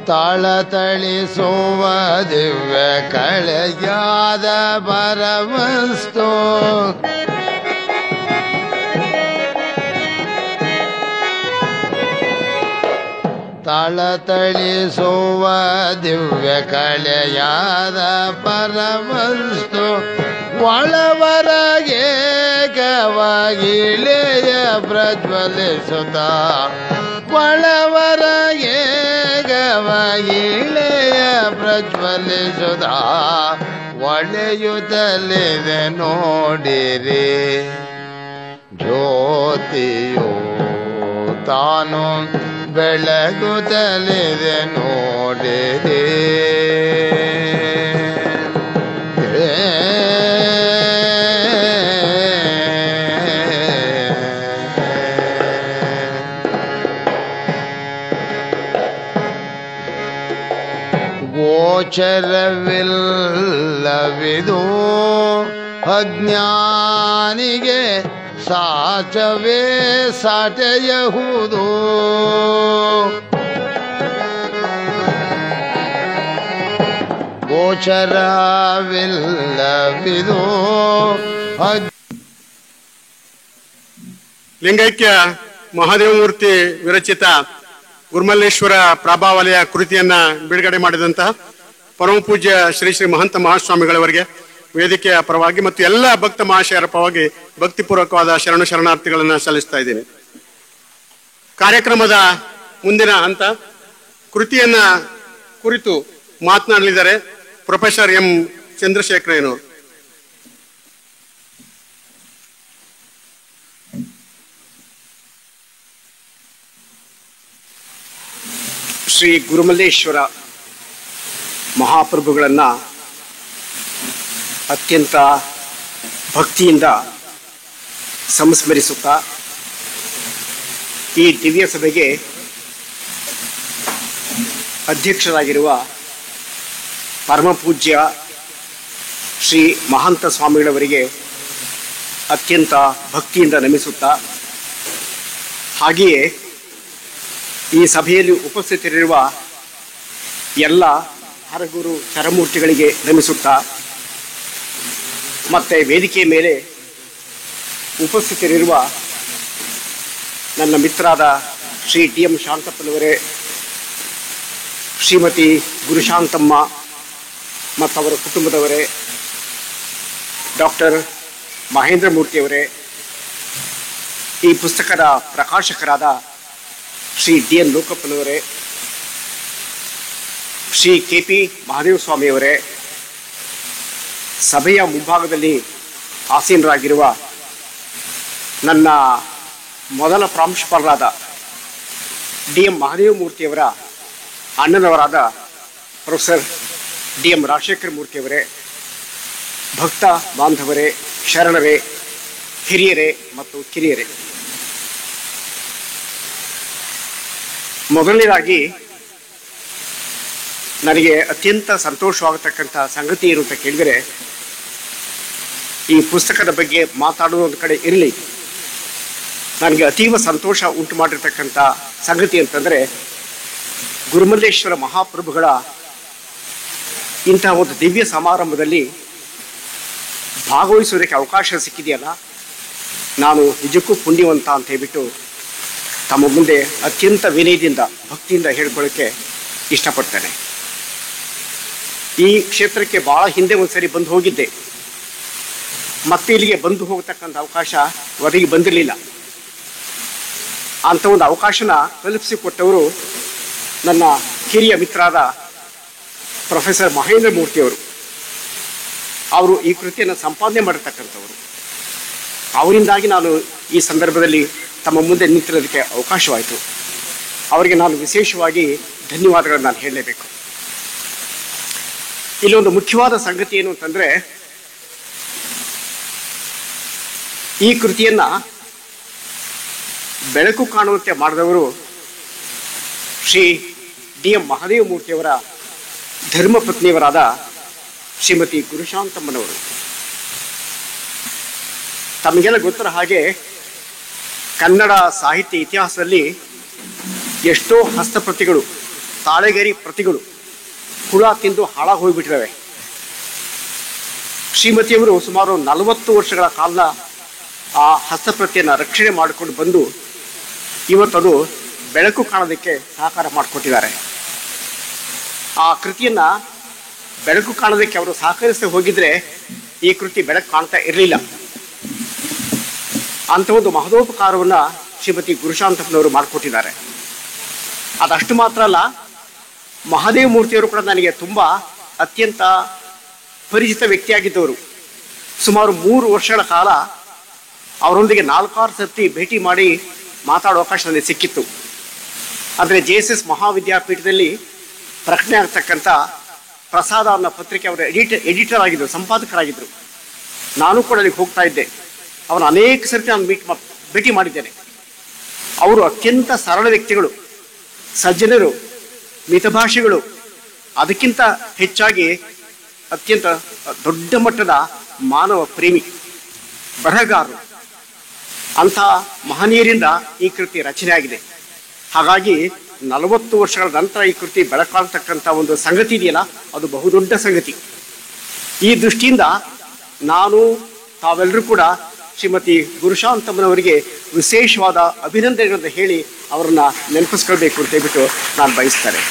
ತಳತಳಿಸುವ ದಿವ್ಯ ಕಳೆಯಾದ ಪರವಸ್ತು ತಳತಳಿಸುವ ದಿವ್ಯ ಕಳೆಯಾದ ಪರವಸ್ತು ಒಳವರಗೆ ಗವಾಗಿಳೆಯ ಪ್ರಜ್ವಲಿಸುತ್ತ ಒಳವರಗೆ ಗವಾಗಿಳೆಯ ಪ್ರಜ್ವಲಿಸುತ್ತ ಒಳೆಯುತ್ತಲಿದೆ ನೋಡಿರಿ ಜ್ಯೋತಿಯು ತಾನು ಬೆಳಗುತ್ತಲಿದೆ ನೋಡಿರಿ. ಗೋಚರವಿಲ್ಲವಿದು ಅಜ್ಞಾನಿಗೆ ಸಾಚವೇ ಸಾಟೆಯಹುದು ಗೋಚರವಿಲ್ಲವಿದು ಲಿಂಗೈಕ್ಯ ಮಹಾದೇವಮೂರ್ತಿ ವಿರಚಿತ ಗುರುಮಲ್ಲೇಶ್ವರ ಪ್ರಾಭಾವಲಯ ಕೃತಿಯನ್ನ ಬಿಡುಗಡೆ ಮಾಡಿದಂತಹ ಪರಮ ಪೂಜ್ಯ ಶ್ರೀ ಶ್ರೀ ಮಹಂತ ಮಹಾಸ್ವಾಮಿಗಳವರಿಗೆ ವೇದಿಕೆಯ ಪರವಾಗಿ ಮತ್ತು ಎಲ್ಲ ಭಕ್ತ ಮಹಾಶಯರ ಪರವಾಗಿ ಭಕ್ತಿಪೂರ್ವಕವಾದ ಶರಣು ಶರಣಾರ್ಥಿಗಳನ್ನು ಸಲ್ಲಿಸ್ತಾ ಇದ್ದೀನಿ. ಕಾರ್ಯಕ್ರಮದ ಮುಂದಿನ ಹಂತ ಕೃತಿಯನ್ನ ಕುರಿತು ಮಾತನಾಡಲಿದ್ದಾರೆ ಪ್ರೊಫೆಸರ್ ಎಂ ಚಂದ್ರಶೇಖರಯ್ಯನವರು. ಶ್ರೀ ಗುರುಮಲ್ಲೇಶ್ವರ ಮಹಾಪ್ರಭುಗಳನ್ನು ಅತ್ಯಂತ ಭಕ್ತಿಯಿಂದ ಸಂಸ್ಮರಿಸುತ್ತಾ ಈ ದಿವ್ಯ ಸಭೆಗೆ ಅಧ್ಯಕ್ಷರಾಗಿರುವ ಪರಮ ಪೂಜ್ಯ ಶ್ರೀ ಮಹಾಂತ ಸ್ವಾಮಿಗಳವರಿಗೆ ಅತ್ಯಂತ ಭಕ್ತಿಯಿಂದ ನಮಿಸುತ್ತಾ, ಹಾಗೆಯೇ ಈ ಸಭೆಯಲ್ಲಿ ಉಪಸ್ಥಿತರಿರುವ ಎಲ್ಲ ಹರಗುರು ಚರಮೂರ್ತಿಗಳಿಗೆ ನಮಿಸುತ್ತಾ, ಮತ್ತು ವೇದಿಕೆಯ ಮೇಲೆ ಉಪಸ್ಥಿತರಿರುವ ನನ್ನ ಮಿತ್ರರಾದ ಶ್ರೀ ಟಿ.ಎಂ. ಶಾಂತಪ್ಪನವರೇ, ಶ್ರೀಮತಿ ಗುರುಶಾಂತಮ್ಮ ಮತ್ತು ಅವರ ಕುಟುಂಬದವರೇ, ಡಾಕ್ಟರ್ ಮಹೇಂದ್ರ ಮೂರ್ತಿಯವರೇ, ಈ ಪುಸ್ತಕದ ಪ್ರಕಾಶಕರಾದ ಶ್ರೀ ಡಿ.ಎನ್. ಲೋಕಪ್ಪನವರೇ, ಶ್ರೀ ಕೆ.ಪಿ. ಮಹಾದೇವ ಸ್ವಾಮಿಯವರೇ, ಸಭೆಯ ಮುಂಭಾಗದಲ್ಲಿ ಆಸೀನರಾಗಿರುವ ನನ್ನ ಮೊದಲ ಪ್ರಾಂಶುಪಾಲರಾದ ಡಿ.ಎಂ. ಮಹಾದೇವ ಮೂರ್ತಿಯವರ ಅಣ್ಣನವರಾದ ಪ್ರೊಫೆಸರ್ ಡಿ.ಎಂ. ರಾಜಶೇಖರ ಮೂರ್ತಿಯವರೇ, ಭಕ್ತ ಬಾಂಧವರೇ, ಶರಣರೇ, ಹಿರಿಯರೇ ಮತ್ತು ಕಿರಿಯರೇ, ಮೊದಲನೇದಾಗಿ ನನಗೆ ಅತ್ಯಂತ ಸಂತೋಷವಾಗತಕ್ಕಂಥ ಸಂಗತಿ ಏನು ಅಂತ ಕೇಳಿದರೆ, ಈ ಪುಸ್ತಕದ ಬಗ್ಗೆ ಮಾತಾಡೋದು ಒಂದು ಕಡೆ ಇರಲಿ, ನನಗೆ ಅತೀವ ಸಂತೋಷ ಉಂಟು ಮಾಡಿರ್ತಕ್ಕಂಥ ಸಂಗತಿ ಅಂತಂದರೆ, ಗುರುಮಲ್ಲೇಶ್ವರ ಮಹಾಪ್ರಭುಗಳ ಇಂತಹ ಒಂದು ದಿವ್ಯ ಸಮಾರಂಭದಲ್ಲಿ ಭಾಗವಹಿಸೋದಕ್ಕೆ ಅವಕಾಶ ಸಿಕ್ಕಿದೆಯಲ್ಲ, ನಾನು ನಿಜಕ್ಕೂ ಪುಣ್ಯವಂತ ಅಂತ ಹೇಳ್ಬಿಟ್ಟು ತಮ್ಮ ಮುಂದೆ ಅತ್ಯಂತ ವಿನಯದಿಂದ ಭಕ್ತಿಯಿಂದ ಹೇಳ್ಕೊಳ್ಳೋಕ್ಕೆ ಇಷ್ಟಪಡ್ತೇನೆ. ಈ ಕ್ಷೇತ್ರಕ್ಕೆ ಭಾಳ ಹಿಂದೆ ಒಂದ್ಸರಿ ಬಂದು ಹೋಗಿದ್ದೆ, ಮತ್ತೆ ಇಲ್ಲಿಗೆ ಬಂದು ಹೋಗತಕ್ಕಂಥ ಅವಕಾಶ ಒದಗಿ ಬಂದಿರಲಿಲ್ಲ. ಅಂಥ ಒಂದು ಅವಕಾಶನ ಕಲ್ಪಿಸಿಕೊಟ್ಟವರು ನನ್ನ ಕಿರಿಯ ಮಿತ್ರರಾದ ಪ್ರೊಫೆಸರ್ ಮಹೇಂದ್ರ ಮೂರ್ತಿಯವರು. ಅವರು ಈ ಕೃತಿಯನ್ನು ಸಂಪಾದನೆ ಮಾಡಿರ್ತಕ್ಕಂಥವರು. ಅವರಿಂದಾಗಿ ನಾನು ಈ ಸಂದರ್ಭದಲ್ಲಿ ತಮ್ಮ ಮುಂದೆ ನಿಂತಿರೋದಕ್ಕೆ ಅವಕಾಶವಾಯಿತು. ಅವರಿಗೆ ನಾನು ವಿಶೇಷವಾಗಿ ಧನ್ಯವಾದಗಳನ್ನು ನಾನು ಹೇಳಲೇಬೇಕು. ಇಲ್ಲೊಂದು ಮುಖ್ಯವಾದ ಸಂಗತಿ ಏನು ಅಂತಂದರೆ, ಈ ಕೃತಿಯನ್ನು ಬೆಳಕು ಕಾಣುವಂತೆ ಮಾಡಿದವರು ಶ್ರೀ ಡಿ.ಎಂ. ಮಹಾದೇವ ಮೂರ್ತಿಯವರ ಧರ್ಮಪತ್ನಿಯವರಾದ ಶ್ರೀಮತಿ ಗುರುಶಾಂತಮ್ಮನವರು. ತಮಗೆಲ್ಲ ಗೊತ್ತಿರೋ ಹಾಗೆ ಕನ್ನಡ ಸಾಹಿತ್ಯ ಇತಿಹಾಸದಲ್ಲಿ ಎಷ್ಟೋ ಹಸ್ತಪ್ರತಿಗಳು, ತಾಳೆಗರಿ ಪ್ರತಿಗಳು ಹುಳ ತಿಂದು ಹಾಳಾಗಿ ಹೋಗಿಬಿಟ್ಟಿದ್ದಾವೆ. ಶ್ರೀಮತಿಯವರು ಸುಮಾರು 40 ವರ್ಷಗಳ ಕಾಲ ಆ ಹಸ್ತಪ್ರತಿಯನ್ನು ರಕ್ಷಣೆ ಮಾಡಿಕೊಂಡು ಬಂದು ಇವತ್ತದು ಬೆಳಕು ಕಾಣೋದಕ್ಕೆ ಸಹಕಾರ ಮಾಡಿಕೊಟ್ಟಿದ್ದಾರೆ. ಆ ಕೃತಿಯನ್ನು ಬೆಳಕು ಕಾಣೋದಕ್ಕೆ ಅವರು ಸಹಕರಿಸದೆ ಹೋಗಿದ್ರೆ ಈ ಕೃತಿ ಬೆಳಕು ಕಾಣ್ತಾ ಇರಲಿಲ್ಲ. ಅಂಥ ಒಂದು ಮಹದೋಪಕಾರವನ್ನು ಶ್ರೀಮತಿ ಗುರುಶಾಂತಪ್ಪನವರು ಮಾಡಿಕೊಟ್ಟಿದ್ದಾರೆ. ಅದಷ್ಟು ಮಾತ್ರ ಅಲ್ಲ, ಮಹಾದೇವ ಮೂರ್ತಿಯವರು ಕೂಡ ನನಗೆ ತುಂಬ ಅತ್ಯಂತ ಪರಿಚಿತ ವ್ಯಕ್ತಿಯಾಗಿದ್ದವರು. ಸುಮಾರು 3 ವರ್ಷಗಳ ಕಾಲ ಅವರೊಂದಿಗೆ 4-6 ಸರ್ತಿ ಭೇಟಿ ಮಾಡಿ ಮಾತಾಡೋ ಅವಕಾಶ ನನಗೆ ಸಿಕ್ಕಿತ್ತು. ಆದರೆ JSS ಮಹಾವಿದ್ಯಾಪೀಠದಲ್ಲಿ ಪ್ರಕಟಣೆ ಆಗ್ತಕ್ಕಂಥ ಪ್ರಸಾದ ಅನ್ನೋ ಪತ್ರಿಕೆ ಅವರ ಎಡಿಟರ್ ಆಗಿದ್ದರು, ಸಂಪಾದಕರಾಗಿದ್ದರು. ನಾನು ಕೂಡ ಅಲ್ಲಿಗೆ ಹೋಗ್ತಾ ಇದ್ದೆ. ಅವನು ಅನೇಕ ಸರ್ತಿ ನಾನು ಭೇಟಿ ಮಾಡಿದ್ದೇನೆ. ಅವರು ಅತ್ಯಂತ ಸರಳ ವ್ಯಕ್ತಿಗಳು, ಸಜ್ಜನರು, ಮಿತಭಾಷಿಗಳು, ಅದಕ್ಕಿಂತ ಹೆಚ್ಚಾಗಿ ಅತ್ಯಂತ ದೊಡ್ಡ ಮಟ್ಟದ ಮಾನವ ಪ್ರೇಮಿ, ಬರಹಗಾರರು. ಅಂಥ ಮಹನೀಯರಿಂದ ಈ ಕೃತಿ ರಚನೆ ಆಗಿದೆ. ಹಾಗಾಗಿ 40 ವರ್ಷಗಳ ನಂತರ ಈ ಕೃತಿ ಬೆಳಕಾಗ್ತಕ್ಕಂಥ ಒಂದು ಸಂಗತಿ ಇದೆಯಲ್ಲ, ಅದು ಬಹುದೊಡ್ಡ ಸಂಗತಿ. ಈ ದೃಷ್ಟಿಯಿಂದ ನಾನು, ತಾವೆಲ್ಲರೂ ಕೂಡ ಶ್ರೀಮತಿ ಗುರುಶಾಂತಮ್ಮನವರಿಗೆ ವಿಶೇಷವಾದ ಅಭಿನಂದನೆಗಳನ್ನು ಹೇಳಿ ಅವರನ್ನು ನೆನಪಿಸ್ಕೊಳ್ಬೇಕು ಅಂತ ಹೇಳ್ಬಿಟ್ಟು ನಾನು ಬಯಸ್ತೇನೆ.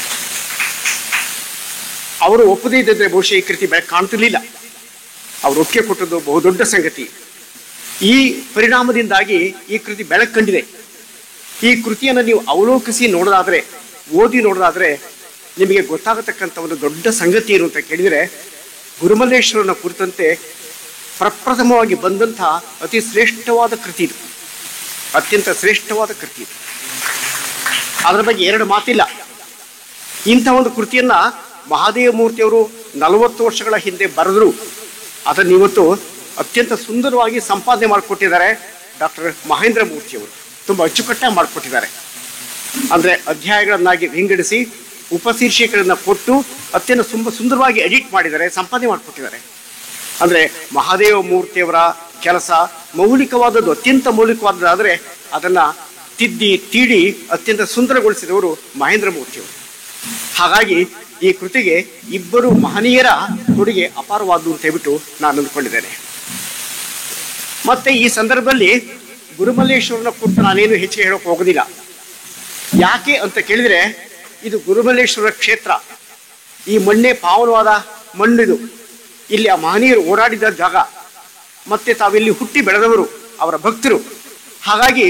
ಅವರು ಒಪ್ಪದೇ ಇದ್ದರೆ ಬಹುಶಃ ಈ ಕೃತಿ ಬೆಳಕು ಕಾಣ್ತಿರ್ಲಿಲ್ಲ. ಅವರು ಒಪ್ಪಿಗೆ ಕೊಟ್ಟದ್ದು ಬಹುದೊಡ್ಡ ಸಂಗತಿ. ಈ ಪರಿಣಾಮದಿಂದಾಗಿ ಈ ಕೃತಿ ಬೆಳಕು ಕಂಡಿದೆ. ಈ ಕೃತಿಯನ್ನು ನೀವು ಅವಲೋಕಿಸಿ ನೋಡೋದಾದರೆ, ಓದಿ ನೋಡೋದಾದರೆ ನಿಮಗೆ ಗೊತ್ತಾಗತಕ್ಕಂಥ ಒಂದು ದೊಡ್ಡ ಸಂಗತಿ ಏನು ಅಂತ ಕೇಳಿದರೆ, ಗುರುಮಲ್ಲೇಶ್ವರನ ಕುರಿತಂತೆ ಪ್ರಪ್ರಥಮವಾಗಿ ಬಂದಂಥ ಅತಿ ಶ್ರೇಷ್ಠವಾದ ಕೃತಿ ಇದು. ಅತ್ಯಂತ ಶ್ರೇಷ್ಠವಾದ ಕೃತಿ ಇದು. ಅದರ ಬಗ್ಗೆ 2 ಮಾತಿಲ್ಲ. ಇಂಥ ಒಂದು ಕೃತಿಯನ್ನು ಮಹಾದೇವ ಮೂರ್ತಿಯವರು 40 ವರ್ಷಗಳ ಹಿಂದೆ ಬರೆದರು. ಅದನ್ನು ಇವತ್ತು ಅತ್ಯಂತ ಸುಂದರವಾಗಿ ಸಂಪಾದನೆ ಮಾಡಿಕೊಟ್ಟಿದ್ದಾರೆ ಡಾಕ್ಟರ್ ಮಹೇಂದ್ರ ಮೂರ್ತಿಯವರು. ತುಂಬ ಅಚ್ಚುಕಟ್ಟಾಗಿ ಮಾಡಿಕೊಟ್ಟಿದ್ದಾರೆ. ಅಂದರೆ ಅಧ್ಯಾಯಗಳನ್ನಾಗಿ ವಿಂಗಡಿಸಿ ಉಪಶೀರ್ಷಿಕೆಗಳನ್ನು ಕೊಟ್ಟು ಅತ್ಯಂತ ಸುಂದರವಾಗಿ ಎಡಿಟ್ ಮಾಡಿದ್ದಾರೆ, ಸಂಪಾದನೆ ಮಾಡಿಕೊಟ್ಟಿದ್ದಾರೆ. ಅಂದರೆ ಮಹಾದೇವ ಮೂರ್ತಿಯವರ ಕೆಲಸ ಮೌಲಿಕವಾದದ್ದು, ಅತ್ಯಂತ ಮೌಲಿಕವಾದದ್ದಾದರೆ ಅದನ್ನು ತಿದ್ದಿ ತೀಡಿ ಅತ್ಯಂತ ಸುಂದರಗೊಳಿಸಿದವರು ಮಹೇಂದ್ರ ಮೂರ್ತಿಯವರು. ಹಾಗಾಗಿ ಈ ಕೃತಿಗೆ ಇಬ್ಬರು ಮಹನೀಯರ ಕೊಡುಗೆ ಅಪಾರವಾದ್ದು ಅಂತ ಹೇಳ್ಬಿಟ್ಟು ನಾನು ಅಂದ್ಕೊಂಡಿದ್ದೇನೆ. ಮತ್ತೆ ಈ ಸಂದರ್ಭದಲ್ಲಿ ಗುರುಮಲ್ಲೇಶ್ವರನ ಕುರಿತು ನಾನೇನು ಹೆಚ್ಚಿಗೆ ಹೇಳೋಕೆ ಹೋಗೋದಿಲ್ಲ. ಯಾಕೆ ಅಂತ ಕೇಳಿದರೆ, ಇದು ಗುರುಮಲ್ಲೇಶ್ವರ ಕ್ಷೇತ್ರ. ಈ ಮಣ್ಣೆ ಪಾವನವಾದ ಮಣ್ಣಿದು. ಇಲ್ಲಿ ಆ ಮಹನೀಯರು ಓಡಾಡಿದ ಜಾಗ, ಮತ್ತೆ ತಾವಿಲ್ಲಿ ಹುಟ್ಟಿ ಬೆಳೆದವರು, ಅವರ ಭಕ್ತರು. ಹಾಗಾಗಿ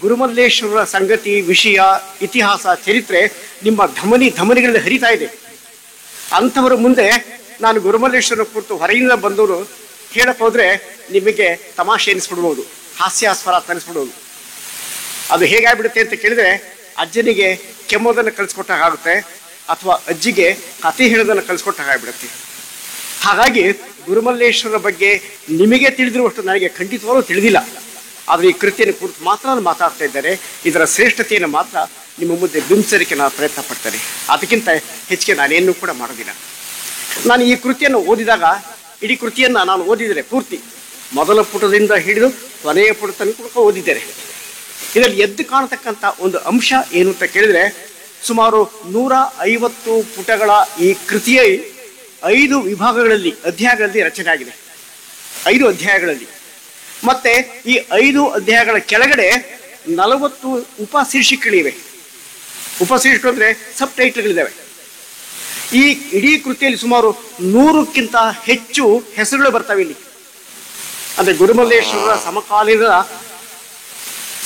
ಗುರುಮಲ್ಲೇಶ್ವರರ ಸಂಗತಿ, ವಿಷಯ, ಇತಿಹಾಸ, ಚರಿತ್ರೆ ನಿಮ್ಮ ಧಮನಿಗಳಲ್ಲಿ ಹರಿತಾ ಇದೆ. ಅಂಥವರ ಮುಂದೆ ನಾನು ಗುರುಮಲ್ಲೇಶ್ವರನ ಕುರಿತು ಹೊರಗಿಂದ ಬಂದವರು ಹೇಳಕ್ ಹೋದ್ರೆ ನಿಮಗೆ ತಮಾಷೆ ಎನಿಸ್ಬಿಡ್ಬೋದು, ಹಾಸ್ಯಾಸ್ಪದ ಅನಿಸ್ಬಿಡ್ಬೋದು. ಅದು ಹೇಗಾಗ್ಬಿಡುತ್ತೆ ಅಂತ ಕೇಳಿದ್ರೆ, ಅಜ್ಜನಿಗೆ ಕೆಮ್ಮೋದನ್ನು ಕಲಿಸ್ಕೊಟ್ಟಾಗುತ್ತೆ, ಅಥವಾ ಅಜ್ಜಿಗೆ ಕಥೆ ಹೇಳೋದನ್ನು ಕಲಿಸ್ಕೊಟ್ಟಾಗ್ಬಿಡುತ್ತೆ. ಹಾಗಾಗಿ ಗುರುಮಲ್ಲೇಶ್ವರರ ಬಗ್ಗೆ ನಿಮಗೆ ತಿಳಿದಿರುವಷ್ಟು ನನಗೆ ಖಂಡಿತವಾಗೂ ತಿಳಿದಿಲ್ಲ. ಆದರೆ ಈ ಕೃತಿಯನ್ನು ಕುರಿತು ಮಾತ್ರ ನಾನು ಮಾತಾಡ್ತಾ ಇದ್ದಾರೆ. ಇದರ ಶ್ರೇಷ್ಠತೆಯನ್ನು ಮಾತ್ರ ನಿಮ್ಮ ಮುಂದೆ ಬಿಂಬಿಸಲಿಕ್ಕೆ ನಾನು ಪ್ರಯತ್ನ ಪಡ್ತೇನೆ. ಅದಕ್ಕಿಂತ ಹೆಚ್ಚಿಗೆ ನಾನೇನು ಕೂಡ ಮಾಡೋದಿಲ್ಲ. ನಾನು ಈ ಕೃತಿಯನ್ನು ಓದಿದಾಗ, ಇಡೀ ಕೃತಿಯನ್ನು ನಾನು ಓದಿದರೆ ಪೂರ್ತಿ ಮೊದಲ ಪುಟದಿಂದ ಹಿಡಿದು ಕೊನೆಯ ಪುಟ ತನಕ ಓದಿದ್ದೇನೆ. ಇದರಲ್ಲಿ ಎದ್ದು ಕಾಣತಕ್ಕಂಥ ಒಂದು ಅಂಶ ಏನು ಅಂತ ಕೇಳಿದರೆ, ಸುಮಾರು 150 ಪುಟಗಳ ಈ ಕೃತಿಯ 5 ವಿಭಾಗಗಳಲ್ಲಿ, ಅಧ್ಯಾಯಗಳಲ್ಲಿ ರಚನೆ ಆಗಿದೆ. 5 ಅಧ್ಯಾಯಗಳಲ್ಲಿ. ಮತ್ತೆ ಈ 5 ಅಧ್ಯಾಯಗಳ ಕೆಳಗಡೆ 40 ಉಪಶೀರ್ಷಿಕೆಗಳಿವೆ. ಉಪಶೀರ್ಷಿಕೆ ಅಂದರೆ ಸಬ್ ಟೈಟ್ಲ್ಗಳಿದ್ದಾವೆ. ಈ ಇಡೀ ಕೃತಿಯಲ್ಲಿ ಸುಮಾರು 100ಕ್ಕಿಂತ ಹೆಚ್ಚು ಹೆಸರುಗಳು ಬರ್ತವೆ ಇಲ್ಲಿ. ಅಂದರೆ ಗುರುಮಲ್ಲೇಶ್ವರರ ಸಮಕಾಲೀನ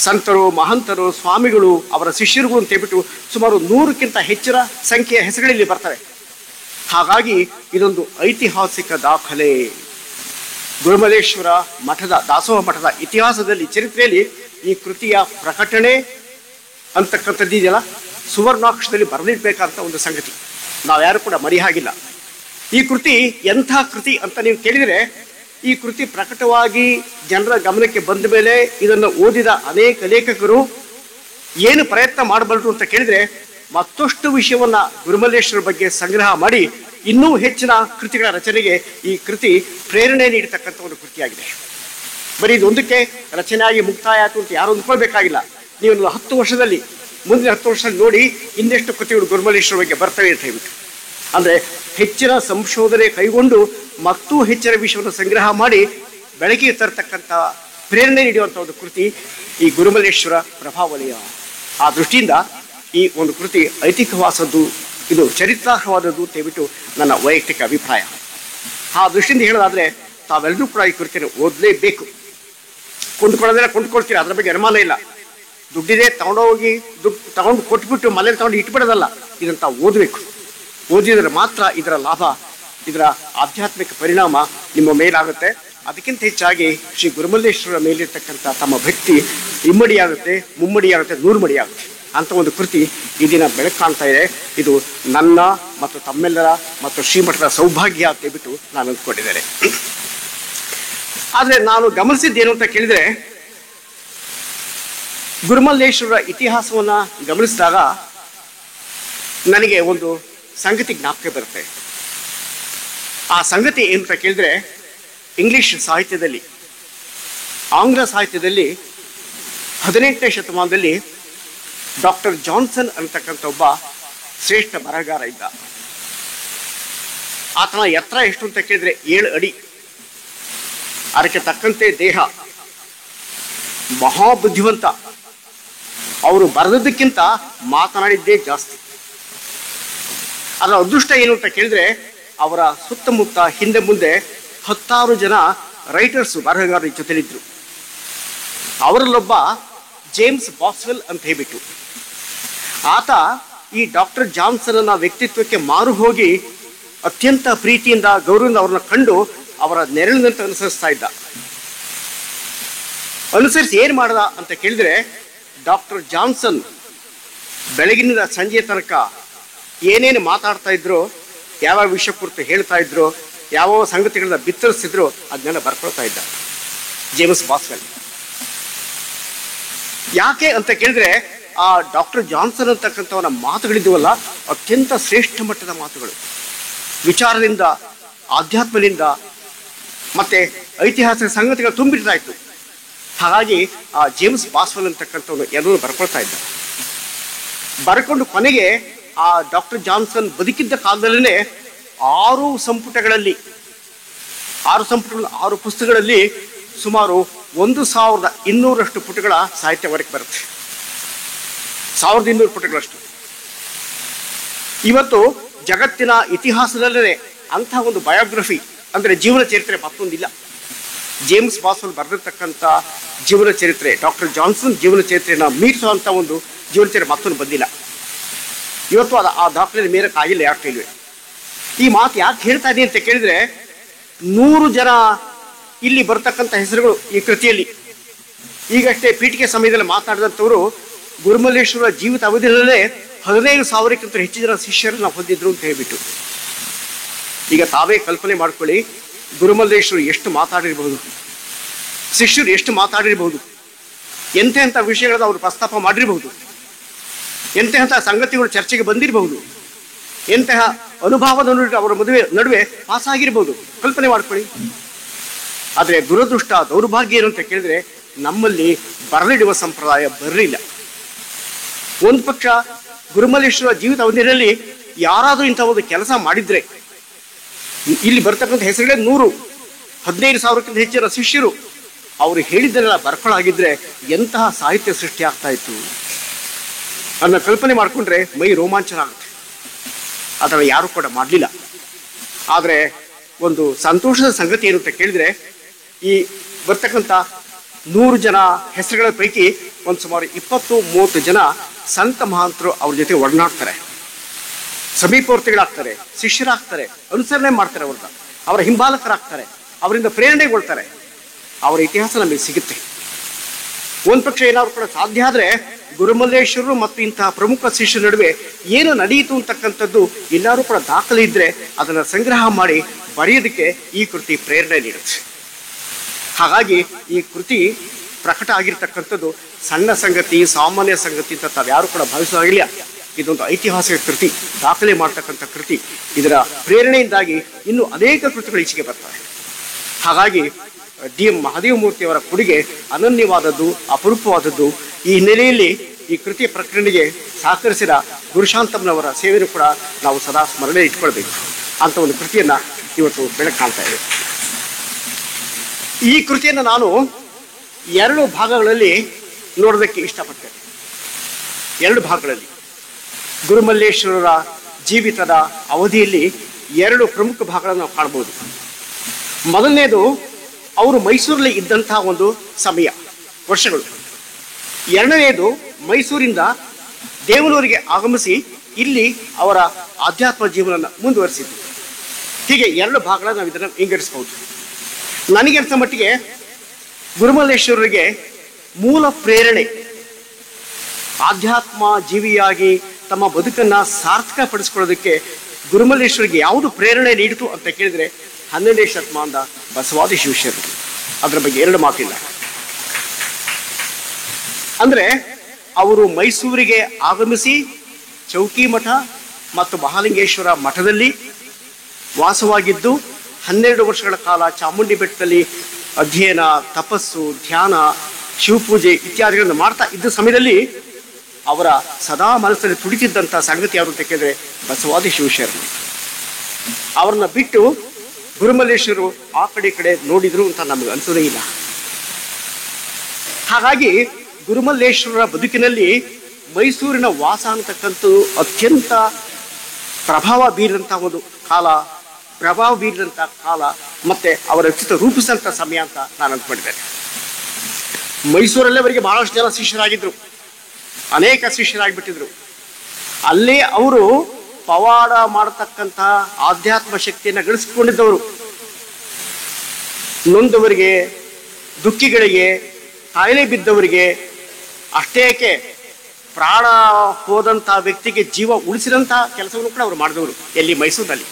ಸಂತರು, ಮಹಂತರು, ಸ್ವಾಮಿಗಳು, ಅವರ ಶಿಷ್ಯರುಗಳು ಅಂತ ಹೇಳ್ಬಿಟ್ಟು ಸುಮಾರು 100ಕ್ಕಿಂತ ಹೆಚ್ಚಿನ ಸಂಖ್ಯೆಯ ಹೆಸರುಗಳಲ್ಲಿ ಬರ್ತವೆ. ಹಾಗಾಗಿ ಇದೊಂದು ಐತಿಹಾಸಿಕ ದಾಖಲೆ. ಗುರುಮಲ್ಲೇಶ್ವರ ಮಠದ, ದಾಸೋಹ ಮಠದ ಇತಿಹಾಸದಲ್ಲಿ, ಚರಿತ್ರೆಯಲ್ಲಿ ಈ ಕೃತಿಯ ಪ್ರಕಟಣೆ ಅಂತಕ್ಕಂಥದ್ದಿದೆಯಲ್ಲ, ಸುವರ್ಣಾಕ್ಷರದಲ್ಲಿ ಬರೆದಿಡ್ಬೇಕಂತ ಒಂದು ಸಂಗತಿ. ನಾವ್ಯಾರು ಕೂಡ ಮರೆಯಾಗಿಲ್ಲ. ಈ ಕೃತಿ ಎಂಥ ಕೃತಿ ಅಂತ ನೀವು ಕೇಳಿದರೆ, ಈ ಕೃತಿ ಪ್ರಕಟವಾಗಿ ಜನರ ಗಮನಕ್ಕೆ ಬಂದ ಮೇಲೆ ಇದನ್ನು ಓದಿದ ಅನೇಕ ಲೇಖಕರು ಏನು ಪ್ರಯತ್ನ ಮಾಡಬಲ್ಲರು ಅಂತ ಕೇಳಿದರೆ, ಮತ್ತಷ್ಟು ವಿಷಯವನ್ನ ಗುರುಮಲ್ಲೇಶ್ವರ ಬಗ್ಗೆ ಸಂಗ್ರಹ ಮಾಡಿ ಇನ್ನೂ ಹೆಚ್ಚಿನ ಕೃತಿಗಳ ರಚನೆಗೆ ಈ ಕೃತಿ ಪ್ರೇರಣೆ ನೀಡತಕ್ಕಂಥ ಒಂದು ಕೃತಿಯಾಗಿದೆ. ಬರೀ ಇದೊಂದಕ್ಕೆ ರಚನೆಯಾಗಿ ಮುಕ್ತಾಯ ಆಯಿತು ಅಂತ ಯಾರು ಅಂದ್ಕೊಳ್ಬೇಕಾಗಿಲ್ಲ. ನೀವು 10 ವರ್ಷದಲ್ಲಿ, ಮುಂದಿನ 10 ವರ್ಷದಲ್ಲಿ ನೋಡಿ ಇನ್ನೆಷ್ಟು ಕೃತಿಗಳು ಗುರುಮಲ್ಲೇಶ್ವರ ಬಗ್ಗೆ ಬರ್ತವೆ ಅಂತ ಹೇಳ್ಬಿಟ್ಟು. ಅಂದರೆ ಹೆಚ್ಚಿನ ಸಂಶೋಧನೆ ಕೈಗೊಂಡು ಮತ್ತೂ ಹೆಚ್ಚಿನ ವಿಷಯವನ್ನು ಸಂಗ್ರಹ ಮಾಡಿ ಬೆಳಕಿಗೆ ತರತಕ್ಕಂಥ ಪ್ರೇರಣೆ ನೀಡುವಂಥ ಒಂದು ಕೃತಿ ಈ ಗುರುಮಲ್ಲೇಶ್ವರ ಪ್ರಭಾವಲಯ. ಆ ದೃಷ್ಟಿಯಿಂದ ಈ ಒಂದು ಕೃತಿ ಐತಿಹ್ಯವಾದದ್ದು, ಇದು ಚರಿತ್ರಾರ್ಹವಾದದ್ದು ಅಂತ ಹೇಳ್ಬಿಟ್ಟು ನನ್ನ ವೈಯಕ್ತಿಕ ಅಭಿಪ್ರಾಯ. ಆ ದೃಷ್ಟಿಯಿಂದ ಹೇಳೋದಾದರೆ ತಾವೆಲ್ಲರೂ ಕೂಡ ಈ ಕೃತಿಯನ್ನು ಓದಲೇಬೇಕು. ಕೊಂಡ್ಕೊಳ್ಳೋದ್ರೆ ಕೊಂಡ್ಕೊಳ್ತೀರ, ಅದ್ರ ಬಗ್ಗೆ ಅನುಮಾನ ಇಲ್ಲ. ದುಡ್ಡಿದೆ ತಗೊಂಡೋಗಿ ತಗೊಂಡು ಕೊಟ್ಬಿಟ್ಟು ಮನೇಲಿ ತಗೊಂಡು ಇಟ್ಬಿಡೋದಲ್ಲ, ಇದಂತ ಓದಬೇಕು. ಓದಿದರೆ ಮಾತ್ರ ಇದರ ಲಾಭ, ಇದರ ಆಧ್ಯಾತ್ಮಿಕ ಪರಿಣಾಮ ನಿಮ್ಮ ಮೇಲಾಗುತ್ತೆ. ಅದಕ್ಕಿಂತ ಹೆಚ್ಚಾಗಿ ಶ್ರೀ ಗುರುಮಲ್ಲೇಶ್ವರರ ಮೇಲಿರ್ತಕ್ಕಂಥ ತಮ್ಮ ಭಕ್ತಿ ಇಮ್ಮಡಿಯಾಗುತ್ತೆ, ಮುಮ್ಮಡಿಯಾಗುತ್ತೆ, 100 ಮಡಿಯಾಗುತ್ತೆ ಅಂತ ಒಂದು ಕೃತಿ ಈ ದಿನ ಬೆಳಕು ಕಾಣ್ತಾ ಇದೆ. ಇದು ನನ್ನ ಮತ್ತು ತಮ್ಮೆಲ್ಲರ ಮತ್ತು ಶ್ರೀಮಠದ ಸೌಭಾಗ್ಯ ಅಂತ ಹೇಳ್ಬಿಟ್ಟು ನಾನು ಅಂದ್ಕೊಂಡಿದ್ದೇನೆ. ಆದರೆ ನಾನು ಗಮನಿಸಿದ್ದೇನು ಅಂತ ಕೇಳಿದರೆ, ಗುರುಮಲ್ಲೇಶ್ವರರ ಇತಿಹಾಸವನ್ನು ಗಮನಿಸಿದಾಗ ನನಗೆ ಒಂದು ಸಂಗತಿ ಜ್ಞಾಪಕ ಬರುತ್ತೆ. ಆ ಸಂಗತಿ ಏನು ಅಂತ ಕೇಳಿದ್ರೆ, ಇಂಗ್ಲಿಷ್ ಸಾಹಿತ್ಯದಲ್ಲಿ, ಆಂಗ್ಲ ಸಾಹಿತ್ಯದಲ್ಲಿ 18ನೇ ಶತಮಾನದಲ್ಲಿ ಡಾಕ್ಟರ್ ಜಾನ್ಸನ್ ಅಂತಕ್ಕಂಥ ಒಬ್ಬ ಶ್ರೇಷ್ಠ ಬರಹಗಾರ ಇದ್ದ. ಆತನ ಎತ್ತರ ಎಷ್ಟು ಅಂತ ಕೇಳಿದ್ರೆ 7 ಅಡಿ. ಅದಕ್ಕೆ ತಕ್ಕಂತೆ ದೇಹ, ಮಹಾಬುದ್ಧಿವಂತ. ಅವರು ಬರೆದದ್ದಕ್ಕಿಂತ ಮಾತನಾಡಿದ್ದೇ ಜಾಸ್ತಿ. ಅದರ ಅದೃಷ್ಟ ಏನು ಅಂತ ಕೇಳಿದ್ರೆ, ಅವರ ಸುತ್ತಮುತ್ತ ಹಿಂದೆ ಮುಂದೆ 10 ಜನ ರೈಟರ್ಸ್, ಬರಹಗಾರರ ಜೊತೆಲಿದ್ರು. ಅವರಲ್ಲೊಬ್ಬ ಜೇಮ್ಸ್ ಬಾಸ್ವೆಲ್ ಅಂತ ಹೇಳ್ಬಿಟ್ಟು, ಆತ ಈ ಡಾಕ್ಟರ್ ಜಾನ್ಸನ್ನ ವ್ಯಕ್ತಿತ್ವಕ್ಕೆ ಮಾರು ಹೋಗಿ ಅತ್ಯಂತ ಪ್ರೀತಿಯಿಂದ, ಗೌರವದಿಂದ ಅವ್ರನ್ನ ಕಂಡು ಅವರ ನೆರಳಿನಂತೆ ಅನುಸರಿಸ್ತಾ ಇದ್ದ. ಅನುಸರಿಸಿ ಏನ್ ಮಾಡ್ದ ಅಂತ ಕೇಳಿದ್ರೆ, ಡಾಕ್ಟರ್ ಜಾನ್ಸನ್ ಬೆಳಗಿನಿಂದ ಸಂಜೆ ತನಕ ಏನೇನು ಮಾತಾಡ್ತಾ ಇದ್ರು, ಯಾವ ವಿಷಯ ಕುರಿತು ಹೇಳ್ತಾ ಇದ್ರು, ಯಾವ ಸಂಗತಿಗಳನ್ನ ಬಿತ್ತರಿಸಿದ್ರು ಅದನ್ನೆಲ್ಲ ಬರ್ಕೊಳ್ತಾ ಇದ್ದ ಜೇಮ್ಸ್ ಬಾಸ್ವೆಲ್. ಯಾಕೆ ಅಂತ ಕೇಳಿದ್ರೆ ಆ ಡಾಕ್ಟರ್ ಜಾನ್ಸನ್ ಅಂತಕ್ಕಂಥವನ ಮಾತುಗಳಿದ್ವಲ್ಲ, ಅತ್ಯಂತ ಶ್ರೇಷ್ಠ ಮಟ್ಟದ ಮಾತುಗಳು, ವಿಚಾರದಿಂದ, ಆಧ್ಯಾತ್ಮದಿಂದ ಮತ್ತೆ ಐತಿಹಾಸಿಕ ಸಂಗತಿಗಳು ತುಂಬಿರ್ತಾ ಇತ್ತು. ಹಾಗಾಗಿ ಆ ಜೇಮ್ಸ್ ಬಾಸ್ವೆಲ್ ಅಂತಕ್ಕಂಥವನು ಎಲ್ಲರೂ ಬರ್ಕೊಳ್ತಾ ಇದ್ದ. ಬರ್ಕೊಂಡು ಕೊನೆಗೆ ಆ ಡಾಕ್ಟರ್ ಜಾನ್ಸನ್ ಬದುಕಿದ್ದ ಕಾಲದಲ್ಲೇ 6 ಸಂಪುಟಗಳಲ್ಲಿ 6 ಪುಸ್ತಕಗಳಲ್ಲಿ ಸುಮಾರು 1200 ಪುಟಗಳ ಸಾಹಿತ್ಯ ಹೊರಗೆ ಬರುತ್ತೆ. 1200 ಪುಟಗಳಷ್ಟು. ಇವತ್ತು ಜಗತ್ತಿನ ಇತಿಹಾಸದಲ್ಲೇ ಅಂತಹ ಒಂದು ಬಯೋಗ್ರಫಿ ಅಂದ್ರೆ ಜೀವನ ಚರಿತ್ರೆ ಮತ್ತೊಂದಿಲ್ಲ. ಜೇಮ್ಸ್ ಬಾಸ್ವೆಲ್ ಬರೆದಿರ್ತಕ್ಕಂಥ ಜೀವನ ಚರಿತ್ರೆ, ಡಾಕ್ಟರ್ ಜಾನ್ಸನ್ ಜೀವನ ಚರಿತ್ರೆಯನ್ನು ಮೀರಿಸುವಂಥ ಒಂದು ಜೀವನ ಚರಿತ್ರೆ ಮತ್ತೊಂದು ಬಂದಿಲ್ಲ. ಇವತ್ತು ಆ ದಾಖಲೆ ಮೇರಕ್ಕಾಗಿಲ್ಲ ಯಾರ ಕೈಲೇ. ಈ ಮಾತು ಯಾಕೆ ಹೇಳ್ತಾ ಇದ್ದೀನಿ ಅಂತ ಕೇಳಿದ್ರೆ, 100 ಜನ ಇಲ್ಲಿ ಬರ್ತಕ್ಕಂಥ ಹೆಸರುಗಳು ಈ ಕೃತಿಯಲ್ಲಿ. ಈಗಷ್ಟೇ ಪೀಠಿಕೆ ಸಮಯದಲ್ಲಿ ಮಾತಾಡಿದಂಥವರು ಗುರುಮಲ್ಲೇಶ್ವರ ಜೀವಿತ ಅವಧಿಯಲ್ಲೇ 15,000ಕ್ಕಿಂತ ಹೆಚ್ಚು ಜನ ಶಿಷ್ಯರನ್ನ ಹೊಂದಿದ್ರು ಅಂತ ಹೇಳ್ಬಿಟ್ಟು. ಈಗ ತಾವೇ ಕಲ್ಪನೆ ಮಾಡ್ಕೊಳ್ಳಿ, ಗುರುಮಲ್ಲೇಶ್ವರು ಎಷ್ಟು ಮಾತಾಡಿರ್ಬಹುದು, ಶಿಷ್ಯರು ಎಷ್ಟು ಮಾತಾಡಿರ್ಬಹುದು, ಎಂತೆಂಥ ವಿಷಯಗಳನ್ನ ಅವರು ಪ್ರಸ್ತಾಪ ಮಾಡಿರಬಹುದು, ಎಂತೆಂಥ ಸಂಗತಿಗಳು ಚರ್ಚೆಗೆ ಬಂದಿರಬಹುದು, ಎಂತಹ ಅನುಭವದ ಅವರ ಮದುವೆ ನಡುವೆ ಪಾಸಾಗಿರ್ಬೋದು, ಕಲ್ಪನೆ ಮಾಡ್ಕೊಳ್ಳಿ. ಆದರೆ ದುರದೃಷ್ಟ, ದೌರ್ಭಾಗ್ಯ ಏನು ಅಂತ ಕೇಳಿದ್ರೆ, ನಮ್ಮಲ್ಲಿ ಬರೆದಿಡುವ ಸಂಪ್ರದಾಯ ಬರಲಿಲ್ಲ. ಒಂದು ಪಕ್ಷ ಗುರುಮಲ್ಲೇಶ್ವರ ಜೀವಿತ ಅವಧಿಯಲ್ಲಿ ಯಾರಾದರೂ ಇಂಥ ಒಂದು ಕೆಲಸ ಮಾಡಿದ್ರೆ, ಇಲ್ಲಿ ಬರ್ತಕ್ಕಂಥ ಹೆಸರುಗಳೇ 115,000ಕ್ಕಿಂತ ಹೆಚ್ಚಿನ ಶಿಷ್ಯರು ಅವರು ಹೇಳಿದ್ದನ್ನೆಲ್ಲ ಬರ್ಕೊಳ್ಳಾಗಿದ್ರೆ ಎಂತಹ ಸಾಹಿತ್ಯ ಸೃಷ್ಟಿ ಆಗ್ತಾ ಇತ್ತು ಅದನ್ನ ಕಲ್ಪನೆ ಮಾಡಿಕೊಂಡ್ರೆ ಮೈ ರೋಮಾಂಚನ ಆಗುತ್ತೆ. ಅದನ್ನು ಯಾರು ಕೂಡ ಮಾಡಲಿಲ್ಲ. ಆದರೆ ಒಂದು ಸಂತೋಷದ ಸಂಗತಿ ಏನು ಅಂತ ಕೇಳಿದ್ರೆ, ಈ ಬರ್ತಕ್ಕಂಥ 100 ಜನ ಹೆಸರುಗಳ ಪೈಕಿ ಒಂದು ಸುಮಾರು 20-30 ಜನ ಸಂತ ಮಹಾಂತರು ಅವ್ರ ಜೊತೆ ಒಡನಾಡ್ತಾರೆ, ಸಮೀಪವರ್ತಿಗಳಾಗ್ತಾರೆ, ಶಿಷ್ಯರಾಗ್ತಾರೆ, ಅನುಸರಣೆ ಮಾಡ್ತಾರೆ, ಅವರ ಹಿಂಬಾಲಕರಾಗ್ತಾರೆ, ಅವರಿಂದ ಪ್ರೇರಣೆಗೊಳ್ತಾರೆ. ಅವರ ಇತಿಹಾಸ ನಮಗೆ ಸಿಗುತ್ತೆ. ಒಂದು ಪಕ್ಷ ಏನಾದ್ರು ಕೂಡ ಸಾಧ್ಯ ಆದರೆ ಗುರುಮಲ್ಲೇಶ್ವರರು ಮತ್ತು ಇಂತಹ ಪ್ರಮುಖ ಶಿಷ್ಯರ ನಡುವೆ ಏನು ನಡೆಯಿತು ಅಂತಕ್ಕಂಥದ್ದು ಎಲ್ಲರೂ ಕೂಡ ದಾಖಲೆ ಇದ್ರೆ ಅದನ್ನು ಸಂಗ್ರಹ ಮಾಡಿ ಬರೆಯೋದಕ್ಕೆ ಈ ಕೃತಿ ಪ್ರೇರಣೆ ನೀಡುತ್ತೆ. ಹಾಗಾಗಿ ಈ ಕೃತಿ ಪ್ರಕಟ ಆಗಿರ್ತಕ್ಕಂಥದ್ದು ಸಣ್ಣ ಸಂಗತಿ, ಸಾಮಾನ್ಯ ಸಂಗತಿ ಅಂತ ತಾವ್ಯಾರು ಕೂಡ ಭಾವಿಸುವಾಗಿಲ್ಲ. ಇದೊಂದು ಐತಿಹಾಸಿಕ ಕೃತಿ, ದಾಖಲೆ ಮಾಡ್ತಕ್ಕಂಥ ಕೃತಿ. ಇದರ ಪ್ರೇರಣೆಯಿಂದಾಗಿ ಇನ್ನೂ ಅನೇಕ ಕೃತಿಗಳು ಈಚೆಗೆ ಬರ್ತವೆ. ಹಾಗಾಗಿ DM ಮಹದೇವಮೂರ್ತಿಯವರ ಕೊಡುಗೆ ಅನನ್ಯವಾದದ್ದು, ಅಪರೂಪವಾದದ್ದು. ಈ ಹಿನ್ನೆಲೆಯಲ್ಲಿ ಈ ಕೃತಿಯ ಪ್ರಕಟಣೆಗೆ ಸಹಕರಿಸಿದ ಗುರುಶಾಂತಮ್ನವರ ಸೇವೆಯನ್ನು ಕೂಡ ನಾವು ಸದಾ ಸ್ಮರಣೆ ಇಟ್ಕೊಳ್ಬೇಕು. ಅಂತ ಒಂದು ಕೃತಿಯನ್ನ ಇವತ್ತು ಬೆಳಕು ಕಾಣ್ತಾ ಇದೆ. ಈ ಕೃತಿಯನ್ನು ನಾನು 2 ಭಾಗಗಳಲ್ಲಿ ನೋಡೋದಕ್ಕೆ ಇಷ್ಟಪಡ್ತೇನೆ. 2 ಭಾಗಗಳಲ್ಲಿ ಗುರುಮಲ್ಲೇಶ್ವರರ ಜೀವಿತದ ಅವಧಿಯಲ್ಲಿ 2 ಪ್ರಮುಖ ಭಾಗಗಳನ್ನು ನಾವು ಕಾಣಬಹುದು. ಮೊದಲನೇದು ಅವರು ಮೈಸೂರಲ್ಲಿ ಇದ್ದಂತಹ ಒಂದು ಸಮಯ, ವರ್ಷಗಳು. ಎರಡನೇದು ಮೈಸೂರಿಂದ ದೇವನೂರಿಗೆ ಆಗಮಿಸಿ ಇಲ್ಲಿ ಅವರ ಆಧ್ಯಾತ್ಮ ಜೀವನ ಮುಂದುವರಿಸಿದ್ರು. ಹೀಗೆ 2 ಭಾಗಗಳನ್ನು ನಾವು ಇದನ್ನು ವಿಂಗಡಿಸಬಹುದು. ನನಗೆ ಅರ್ಥ ಮಟ್ಟಿಗೆ ಗುರುಮಲ್ಲೇಶ್ವರರಿಗೆ ಮೂಲ ಪ್ರೇರಣೆ, ಆಧ್ಯಾತ್ಮ ಜೀವಿಯಾಗಿ ತಮ್ಮ ಬದುಕನ್ನು ಸಾರ್ಥಕಪಡಿಸ್ಕೊಳ್ಳೋದಕ್ಕೆ ಗುರುಮಲ್ಲೇಶ್ವರಿಗೆ ಯಾವುದು ಪ್ರೇರಣೆ ನೀಡಿತು ಅಂತ ಕೇಳಿದರೆ 12ನೇ ಶತಮಾನದ ಬಸವಾದಿ ಶಿಷ್ಯರು. ಅದರ ಬಗ್ಗೆ 2 ಮಾತಿಲ್ಲ. ಅಂದ್ರೆ ಅವರು ಮೈಸೂರಿಗೆ ಆಗಮಿಸಿ ಚೌಕಿ ಮಠ ಮತ್ತು ಮಹಾಲಿಂಗೇಶ್ವರ ಮಠದಲ್ಲಿ ವಾಸವಾಗಿದ್ದು 12 ವರ್ಷಗಳ ಕಾಲ ಚಾಮುಂಡಿ ಬೆಟ್ಟದಲ್ಲಿ ಅಧ್ಯಯನ, ತಪಸ್ಸು, ಧ್ಯಾನ, ಶಿವಪೂಜೆ ಇತ್ಯಾದಿಗಳನ್ನು ಮಾಡ್ತಾ ಇದ್ದ ಸಮಯದಲ್ಲಿ ಅವರ ಸದಾ ಮನಸ್ಸಲ್ಲಿ ತುಡಿತಿದ್ದಂಥ ಸಂಗತಿ ಯಾರು ಅಂತ ಕೇಳಿದ್ರೆ ಬಸವಾದಿ ಶಿಷ್ಯರು. ಅವರನ್ನ ಬಿಟ್ಟು ಗುರುಮಲ್ಲೇಶ್ವರರು ಆ ಕಡೆ ನೋಡಿದ್ರು ಅಂತ ನಮಗೆ ಅನಿಸೋದೇ ಇಲ್ಲ. ಹಾಗಾಗಿ ಗುರುಮಲ್ಲೇಶ್ವರರ ಬದುಕಿನಲ್ಲಿ ಮೈಸೂರಿನ ವಾಸ ಅಂತಕ್ಕಂಥದ್ದು ಅತ್ಯಂತ ಪ್ರಭಾವ ಬೀರಿದಂಥ ಒಂದು ಕಾಲ, ಮತ್ತೆ ಅವರ ವ್ಯಕ್ತಿತ್ವ ರೂಪಿಸಿದಂಥ ಸಮಯ ಅಂತ ನಾನು ಅಂದ್ಕೊಂಡಿದ್ದೇನೆ. ಮೈಸೂರಲ್ಲೇ ಅವರಿಗೆ ಬಹಳಷ್ಟು ಜನ ಶಿಷ್ಯರಾಗಿದ್ರು, ಅನೇಕ ಶಿಷ್ಯರಾಗಿಬಿಟ್ಟಿದ್ರು. ಅಲ್ಲೇ ಅವರು ಪವಾಡ ಮಾಡತಕ್ಕಂಥ ಆಧ್ಯಾತ್ಮ ಶಕ್ತಿಯನ್ನು ಗಳಿಸಿಕೊಂಡಿದ್ದವರು. ನೊಂದವರಿಗೆ, ದುಃಖಿಗಳಿಗೆ, ಕಾಯಿಲೆ ಬಿದ್ದವರಿಗೆ, ಅಷ್ಟೇಕೆ ಪ್ರಾಣ ಹೋದಂಥ ವ್ಯಕ್ತಿಗೆ ಜೀವ ಉಳಿಸಿದಂಥ ಕೆಲಸವನ್ನು ಕೂಡ ಅವರು ಮಾಡಿದವರು ಎಲ್ಲಿ ಮೈಸೂರಿನಲ್ಲಿ.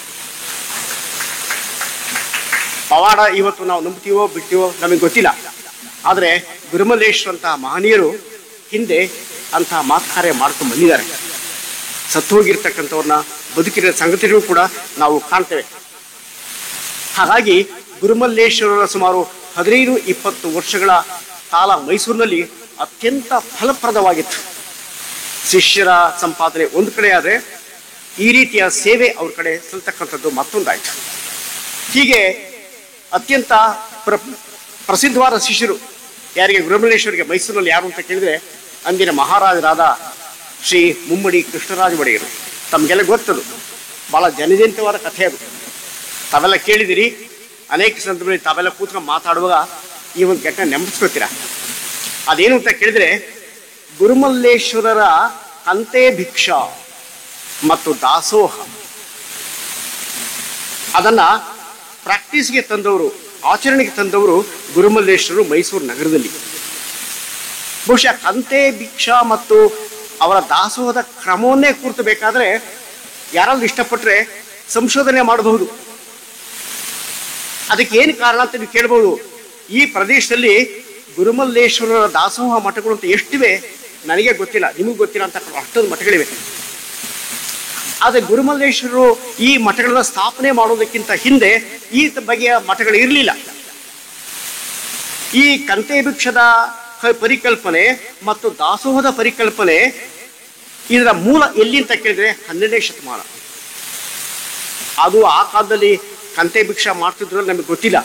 ಪವಾಡ ಇವತ್ತು ನಾವು ನಂಬ್ತೀವೋ ಬಿಡ್ತೀವೋ ನಮಗೆ ಗೊತ್ತಿಲ್ಲ. ಆದರೆ ಗುರುಮಲ್ಲೇಶ್ವರಂತಹ ಮಹನೀಯರು ಹಿಂದೆ ಅಂತಹ ಮಾತು ಕಾರ್ಯ ಮಾಡ್ಕೊಂಡು ಬಂದಿದ್ದಾರೆ. ಸತ್ತು ಹೋಗಿರ್ತಕ್ಕಂಥವ್ರನ್ನ ಬದುಕಿರೋ ಸಂಗತಿಗಳು ಕೂಡ ನಾವು ಕಾಣ್ತೇವೆ. ಹಾಗಾಗಿ ಗುರುಮಲ್ಲೇಶ್ವರರ ಸುಮಾರು 15-20 ವರ್ಷಗಳ ಕಾಲ ಮೈಸೂರಿನಲ್ಲಿ ಅತ್ಯಂತ ಫಲಪ್ರದವಾಗಿತ್ತು. ಶಿಷ್ಯರ ಸಂಪಾದನೆ ಒಂದು ಕಡೆ ಆದರೆ ಈ ರೀತಿಯ ಸೇವೆ ಅವ್ರ ಕಡೆ ಸಲ್ತಕ್ಕಂಥದ್ದು ಮತ್ತೊಂದಾಯಿತು. ಹೀಗೆ ಅತ್ಯಂತ ಪ್ರಸಿದ್ಧವಾದ ಶಿಷ್ಯರು ಯಾರಿಗೆ ಗುರುಮಲ್ಲೇಶ್ವರಿಗೆ ಮೈಸೂರಿನಲ್ಲಿ ಯಾರು ಅಂತ ಕೇಳಿದ್ರೆ ಅಂದಿನ ಮಹಾರಾಜರಾದ ಶ್ರೀ ಮುಮ್ಮಡಿ ಕೃಷ್ಣರಾಜ ಒಡೆಯರು. ತಮಗೆಲ್ಲ ಗೊತ್ತದು, ಬಹಳ ಜನಜನಿತವಾದ ಕಥೆ ಅದು. ತಾವೆಲ್ಲ ಕೇಳಿದಿರಿ. ಅನೇಕ ಸಂದರ್ಭದಲ್ಲಿ ತಾವೆಲ್ಲ ಕೂತ್ಕೊಂಡು ಮಾತಾಡುವಾಗ ಈ ಒಂದು ಘಟನೆ ನೆನಪಿಸ್ಕೊತೀರ. ಅದೇನು ಅಂತ ಕೇಳಿದ್ರೆ, ಗುರುಮಲ್ಲೇಶ್ವರರ ಕಂತೆ ಭಿಕ್ಷಾ ಮತ್ತು ದಾಸೋಹ ಅದನ್ನ ಪ್ರಾಕ್ಟೀಸ್ಗೆ ತಂದವರು, ಆಚರಣೆಗೆ ತಂದವರು ಗುರುಮಲ್ಲೇಶ್ವರರು ಮೈಸೂರು ನಗರದಲ್ಲಿ. ಬಹುಶಃ ಕಂತೆ ಭಿಕ್ಷಾ ಮತ್ತು ಅವರ ದಾಸೋಹದ ಕ್ರಮವನ್ನೇ ಕುರಿತು ಬೇಕಾದ್ರೆ ಯಾರಾದ್ರೂ ಇಷ್ಟಪಟ್ಟರೆ ಸಂಶೋಧನೆ ಮಾಡಬಹುದು. ಅದಕ್ಕೆ ಏನು ಕಾರಣ ಅಂತ ನೀವು ಕೇಳಬಹುದು. ಈ ಪ್ರದೇಶದಲ್ಲಿ ಗುರುಮಲ್ಲೇಶ್ವರರ ದಾಸೋಹ ಮಠಗಳು ಅಂತ ಎಷ್ಟಿವೆ ನನಗೆ ಗೊತ್ತಿಲ್ಲ, ನಿಮಗೂ ಗೊತ್ತಿಲ್ಲ ಅಂತ ಅಷ್ಟೊಂದು ಮಠಗಳಿವೆ. ಆದರೆ ಗುರುಮಲ್ಲೇಶ್ವರರು ಈ ಮಠಗಳನ್ನ ಸ್ಥಾಪನೆ ಮಾಡೋದಕ್ಕಿಂತ ಹಿಂದೆ ಈ ಬಗೆಯ ಮಠಗಳು ಇರಲಿಲ್ಲ. ಈ ಕಂತೆ ಭಿಕ್ಷದ ಪರಿಕಲ್ಪನೆ ಮತ್ತು ದಾಸೋಹದ ಪರಿಕಲ್ಪನೆ ಇದರ ಮೂಲ ಎಲ್ಲಿ ಅಂತ ಕೇಳಿದ್ರೆ 12ನೇ ಶತಮಾನ. ಅದು ಆ ಕಾಲದಲ್ಲಿ ಕಂತೆ ಭಿಕ್ಷಾ ಮಾಡ್ತಿದ್ರು ನಮಗೆ ಗೊತ್ತಿಲ್ಲ.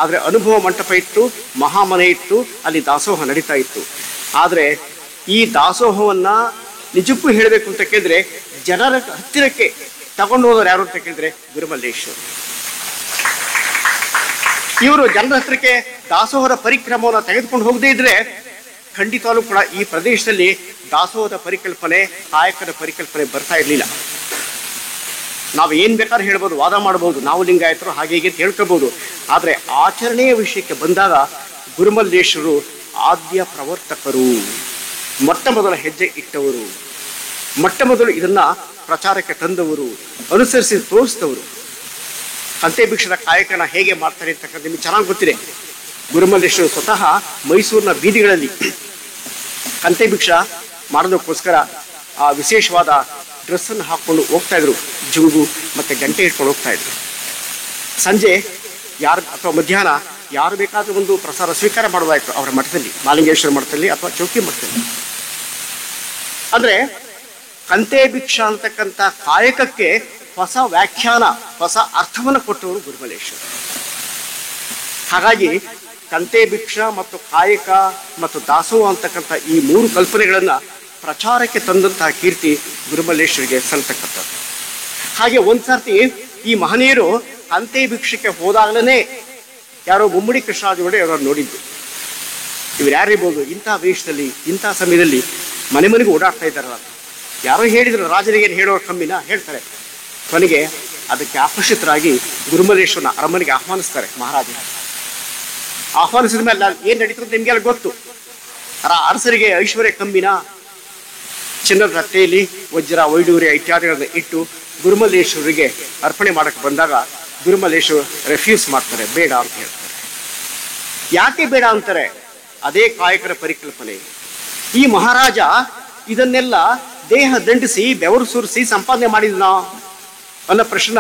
ಆದರೆ ಅನುಭವ ಮಂಟಪ ಇತ್ತು, ಮಹಾಮನೆ ಇತ್ತು, ಅಲ್ಲಿ ದಾಸೋಹ ನಡೀತಾ ಇತ್ತು. ಆದರೆ ಈ ದಾಸೋಹವನ್ನ ನಿಜಕ್ಕೂ ಹೇಳಬೇಕು ಅಂತ ಕೇಳಿದ್ರೆ ಜನರ ಹತ್ತಿರಕ್ಕೆ ತಗೊಂಡು ಹೋದವರು ಯಾರು ಅಂತ ಕೇಳಿದ್ರೆ ಗುರುಮಲ್ಲೇಶ್ವರ. ಇವರು ಜನರ ಹತ್ರಕ್ಕೆ ದಾಸೋಹದ ಪರಿಕ್ರಮವನ್ನು ತೆಗೆದುಕೊಂಡು ಹೋಗದೇ ಇದ್ರೆ ಖಂಡಿತವಾಗ್ಲೂ ಕೂಡ ಈ ಪ್ರದೇಶದಲ್ಲಿ ದಾಸೋಹದ ಪರಿಕಲ್ಪನೆ, ಕಾಯಕದ ಪರಿಕಲ್ಪನೆ ಬರ್ತಾ ಇರಲಿಲ್ಲ. ನಾವು ಏನ್ ಬೇಕಾದ್ರೂ ಹೇಳ್ಬೋದು, ವಾದ ಮಾಡಬಹುದು, ನಾವು ಲಿಂಗಾಯತರು ಹಾಗೆ ಹೀಗೆ ಅಂತ ಹೇಳ್ಕೋಬಹುದು. ಆದರೆ ಆಚರಣೆಯ ವಿಷಯಕ್ಕೆ ಬಂದಾಗ ಗುರುಮಲ್ಲೇಶ್ವರರು ಆದ್ಯ ಪ್ರವರ್ತಕರು, ಮೊಟ್ಟ ಮೊದಲ ಹೆಜ್ಜೆ ಇಟ್ಟವರು, ಮೊಟ್ಟ ಮೊದಲು ಇದನ್ನ ಪ್ರಚಾರಕ್ಕೆ ತಂದವರು, ಅನುಸರಿಸಿ ತೋರಿಸಿದವರು. ಕಂತೆ ಭಿಕ್ಷದ ಕಾಯಕನ ಹೇಗೆ ಮಾಡ್ತಾರೆ ಅಂತಕ್ಕಂಥ ನಿಮಗೆ ಚೆನ್ನಾಗಿ ಗೊತ್ತಿದೆ. ಗುರುಮಲ್ಲೇಶ್ವರರು ಸ್ವತಃ ಮೈಸೂರಿನ ಬೀದಿಗಳಲ್ಲಿ ಕಂತೆ ಭಿಕ್ಷಾ ಮಾಡೋದಕ್ಕೋಸ್ಕರ ಆ ವಿಶೇಷವಾದ ಡ್ರೆಸ್ ಅನ್ನು ಹಾಕೊಂಡು ಹೋಗ್ತಾ ಇದ್ರು. ಜುಂಗು ಮತ್ತೆ ಗಂಟೆ ಇಟ್ಕೊಂಡು ಹೋಗ್ತಾ ಇದ್ರು. ಸಂಜೆ ಯಾರು ಅಥವಾ ಮಧ್ಯಾಹ್ನ ಯಾರು ಬೇಕಾದ್ರೂ ಒಂದು ಪ್ರಸಾದ ಸ್ವೀಕಾರ ಮಾಡುವಾಯ್ತು ಅವರ ಮಠದಲ್ಲಿ, ಮಾಲಿಂಗೇಶ್ವರ ಮಠದಲ್ಲಿ ಅಥವಾ ಚೌಕಿ ಮಠದಲ್ಲಿ. ಅಂದ್ರೆ ಕಂತೆ ಭಿಕ್ಷಾ ಅಂತಕ್ಕಂಥ ಕಾಯಕಕ್ಕೆ ಹೊಸ ವ್ಯಾಖ್ಯಾನ, ಹೊಸ ಅರ್ಥವನ್ನು ಕೊಟ್ಟವರು ಗುರುಮಲ್ಲೇಶ್ವರ. ಹಾಗಾಗಿ ಕಂತೆ ಭಿಕ್ಷಾ ಮತ್ತು ಕಾಯಕ ಮತ್ತು ದಾಸೋಹ ಅಂತಕ್ಕಂಥ ಈ 3 ಕಲ್ಪನೆಗಳನ್ನ ಪ್ರಚಾರಕ್ಕೆ ತಂದಂತಹ ಕೀರ್ತಿ ಗುರುಮಲ್ಲೇಶ್ವರಿಗೆ ಸಲ್ತಕ್ಕಂಥದ್ದು. ಹಾಗೆ ಒಂದ್ಸರ್ತಿ ಈ ಮಹನೀಯರು ಕಂತೆ ಭಿಕ್ಷಕ್ಕೆ ಹೋದಾಗಲೇ ಯಾರೋ ಮುಮ್ಮಡಿ ಕೃಷ್ಣರಾಜ ಒಡೆಯರ್ ಅವರನ್ನು ನೋಡಿದ್ದು. ಇವ್ರು ಯಾರಿರ್ಬೋದು, ಇಂತಹ ವೇಷದಲ್ಲಿ ಇಂತಹ ಸಮಯದಲ್ಲಿ ಮನೆ ಮನೆಗೂ ಓಡಾಡ್ತಾ ಇದ್ದಾರಲ್ಲ. ಯಾರೋ ಹೇಳಿದ್ರು, ರಾಜನಿಗೆ ಹೇಳೋರು ಕಮ್ಮಿನ ಹೇಳ್ತಾರೆ. ಕೊನೆಗೆ ಅದಕ್ಕೆ ಆಕರ್ಷಿತರಾಗಿ ಗುರುಮಲ್ಲೇಶ್ವರನ ಅರಮನೆಗೆ ಆಹ್ವಾನಿಸ್ತಾರೆ ಮಹಾರಾಜರು. ಆಹ್ವಾನಿಸಿದ ಮೇಲೆ ಏನ್ ನಡೀತದೆ ನಿಮ್ಗೆಲ್ಲ ಗೊತ್ತು. ಅರಸರಿಗೆ ಐಶ್ವರ್ಯ ಕಮ್ಮಿನ, ಚಿನ್ನದ ರತ್ತೆಯಲ್ಲಿ ವಜ್ರ ವೈಡೂರ್ಯ ಇತ್ಯಾದಿಗಳನ್ನ ಇಟ್ಟು ಗುರುಮಲ್ಲೇಶ್ವರಿಗೆ ಅರ್ಪಣೆ ಮಾಡಕ್ಕೆ ಬಂದಾಗ ಗುರುಮಲ್ಲೇಶ್ವರ ರೆಫ್ಯೂಸ್ ಮಾಡ್ತಾರೆ, ಬೇಡ ಅಂತ ಹೇಳ್ತಾರೆ. ಯಾಕೆ ಬೇಡ ಅಂತಾರೆ? ಅದೇ ಕಾಯಕರ ಪರಿಕಲ್ಪನೆ. ಈ ಮಹಾರಾಜ ಇದನ್ನೆಲ್ಲ ದೇಹ ದಂಡಿಸಿ ಬೆವರು ಸುರಿಸಿ ಸಂಪಾದನೆ ಮಾಡಿದ್ನ ಅನ್ನೋ ಪ್ರಶ್ನ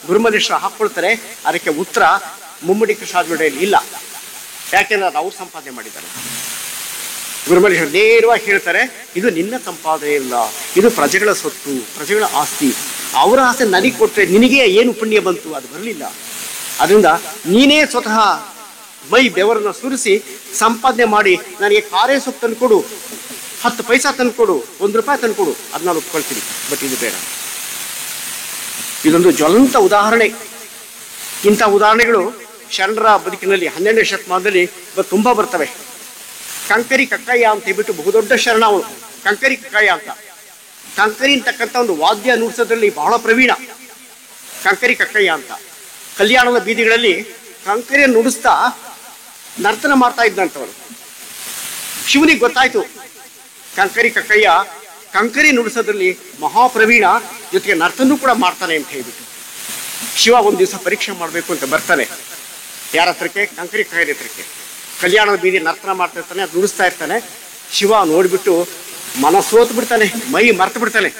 ಗುರುಮಲ್ಲೇಶ್ವರ ಹಾಕೊಳ್ತಾರೆ. ಅದಕ್ಕೆ ಉತ್ತರ ಮುಮ್ಮಡಿ ಕೃಷ್ಣರಾಜ ಒಡೆಯರ್ ಇಲ್ಲ, ಯಾಕೆಂದ್ರೆ ಅದು ಅವ್ರು ಸಂಪಾದನೆ ಮಾಡಿದ್ದಾರೆ. ಗುರುಮಲ್ಲೇಶ್ವರ ನೇರವಾಗಿ ಹೇಳ್ತಾರೆ, ಇದು ನಿನ್ನ ಸಂಪಾದನೆ ಇಲ್ಲ, ಇದು ಪ್ರಜೆಗಳ ಸೊತ್ತು, ಪ್ರಜೆಗಳ ಆಸ್ತಿ. ಅವರ ಆಸ್ತಿ ನನಗೆ ಕೊಟ್ಟರೆ ನಿನಗೆ ಏನು ಪುಣ್ಯ ಬಂತು? ಅದು ಬರಲಿಲ್ಲ. ಅದರಿಂದ ನೀನೇ ಸ್ವತಃ ಮೈ ಬೆವರನ್ನು ಸುರಿಸಿ ಸಂಪಾದನೆ ಮಾಡಿ ನನಗೆ ಕಾರೇ ಸೊಪ್ಪು ತಂದುಕೊಡು, 10 ಪೈಸಾ ತಂದುಕೊಡು, 1 ರೂಪಾಯಿ ತಂದುಕೊಡು, ಅದು ನಾನು ಒಪ್ಕೊಳ್ತೀನಿ. ಬಟ್ ಇದು ಬೇಡ. ಇದೊಂದು ಜ್ವಲಂತ ಉದಾಹರಣೆ. ಇಂಥ ಉದಾಹರಣೆಗಳು ಶರಣರ ಬದುಕಿನಲ್ಲಿ 12ನೇ ಶತಮಾನದಲ್ಲಿ ತುಂಬಾ ಬರ್ತವೆ. ಕಂಕರಿ ಕಕ್ಕಯ್ಯ ಅಂತ ಹೇಳ್ಬಿಟ್ಟು ಬಹುದೊಡ್ಡ ಶರಣ ಅವನು, ಕಂಕರಿ ಕಕ್ಕಯ್ಯ ಅಂತ. ಕಂಕರಿ ಅಂತಕ್ಕಂಥ ಒಂದು ವಾದ್ಯ ನುಡಿಸೋದ್ರಲ್ಲಿ ಬಹಳ ಪ್ರವೀಣ ಕಂಕರಿ ಕಕ್ಕಯ್ಯ ಅಂತ. ಕಲ್ಯಾಣದ ಬೀದಿಗಳಲ್ಲಿ ಕಂಕರಿಯನ್ನು ನುಡಿಸ್ತಾ ನರ್ತನ ಮಾಡ್ತಾ ಇದ್ದಂಥವನು. ಶಿವನಿಗೆ ಗೊತ್ತಾಯ್ತು ಕಂಕರಿ ಕಕ್ಕಯ್ಯ ಕಂಕರಿ ನುಡಿಸೋದ್ರಲ್ಲಿ ಮಹಾಪ್ರವೀಣ, ಜೊತೆಗೆ ನರ್ತನೂ ಕೂಡ ಮಾಡ್ತಾನೆ ಅಂತ ಹೇಳ್ಬಿಟ್ಟು. ಶಿವ ಒಂದು ದಿವಸ ಪರೀಕ್ಷೆ ಮಾಡಬೇಕು ಅಂತ ಬರ್ತಾನೆ. ಯಾರ ಹತ್ರಕ್ಕೆ? ಕಂಕರಿ ಕಾಯಿಲೆ ಹತ್ರಕ್ಕೆ. ಕಲ್ಯಾಣದ ಬೀದಿ ನರ್ತನ ಮಾಡ್ತಾ ಇರ್ತಾನೆ, ಅದು ನುಡಿಸ್ತಾ ಇರ್ತಾನೆ. ಶಿವ ನೋಡಿಬಿಟ್ಟು ಮನಸ್ಸೋತು ಬಿಡ್ತಾನೆ, ಮೈ ಮರೆತು ಬಿಡ್ತಾನೆ.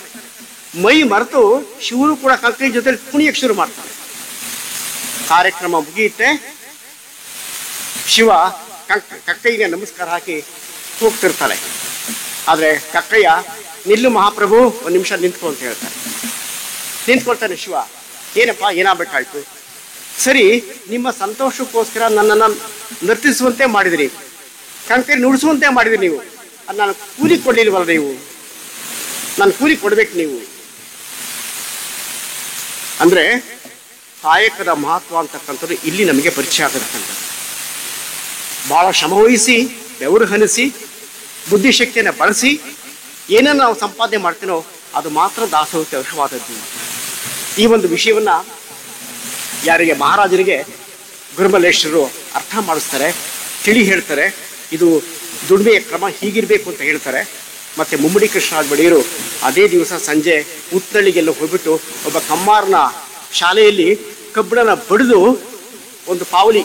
ಮೈ ಮರೆತು ಶಿವರು ಕೂಡ ಕಂಕರಿ ಜೊತೆ ಕುಣಿಯಕ್ಕೆ ಶುರು ಮಾಡ್ತಾನೆ. ಕಾರ್ಯಕ್ರಮ ಮುಗಿಯುತ್ತೆ. ಶಿವ ಕಕ್ಕಯ್ಯಗೆ ನಮಸ್ಕಾರ ಹಾಕಿ ಹೋಗ್ತಿರ್ತಾನೆ. ಆದರೆ ಕಕ್ಕಯ್ಯ, ನಿಲ್ಲು ಮಹಾಪ್ರಭು, ಒಂದು ನಿಮಿಷ ನಿಂತ್ಕೊ ಅಂತ ಹೇಳ್ತಾನೆ. ನಿಂತ್ಕೊಳ್ತಾನೆ ಶಿವ. ಏನಪ್ಪ, ಏನಾಗಬೇಕಾಯ್ತು? ಸರಿ, ನಿಮ್ಮ ಸಂತೋಷಕ್ಕೋಸ್ಕರ ನನ್ನನ್ನು ನರ್ತಿಸುವಂತೆ ಮಾಡಿದಿರಿ, ಕಂಕರಿ ನುಡಿಸುವಂತೆ ಮಾಡಿದಿರಿ. ನೀವು ಅದು ನಾನು ಕೂಲಿ ಕೊಡಲಿಲ್ವಲ್ಲ? ನೀವು ನಾನು ಕೂಲಿ ಕೊಡ್ಬೇಕು ನೀವು. ಅಂದರೆ ಕಾಯಕದ ಮಹತ್ವ ಅಂತಕ್ಕಂಥದ್ದು ಇಲ್ಲಿ ನಮಗೆ ಪರಿಚಯ ಆಗತಕ್ಕಂಥದ್ದು. ಭಾಳ ಶ್ರಮವಹಿಸಿ, ಬೆವರು ಹನಿಸಿ, ಬುದ್ಧಿಶಕ್ತಿಯನ್ನು ಬಳಸಿ ಏನನ್ನು ನಾವು ಸಂಪಾದನೆ ಮಾಡ್ತೀನೋ ಅದು ಮಾತ್ರ ದಾಸೋಹಕ್ಕೆ ಅರ್ಹವಾದದ್ದು. ಈ ಒಂದು ವಿಷಯವನ್ನು ಯಾರಿಗೆ? ಮಹಾರಾಜರಿಗೆ ಗುರುಮಲ್ಲೇಶ್ವರರು ಅರ್ಥ ಮಾಡಿಸ್ತಾರೆ, ತಿಳಿ ಹೇಳ್ತಾರೆ. ಇದು ದುಡಿಮೆಯ ಕ್ರಮ ಹೀಗಿರಬೇಕು ಅಂತ ಹೇಳ್ತಾರೆ. ಮತ್ತು ಮುಮ್ಮಡಿ ಕೃಷ್ಣರಾಜ ಒಡೆಯರು ಅದೇ ದಿವಸ ಸಂಜೆ ಉತ್ತಳ್ಳಿಗೆಲ್ಲ ಹೋಗ್ಬಿಟ್ಟು ಒಬ್ಬ ಕಮ್ಮಾರನ ಶಾಲೆಯಲ್ಲಿ ಕಬ್ಬಣನ ಬಡಿದು ಒಂದು ಪಾವಲಿ,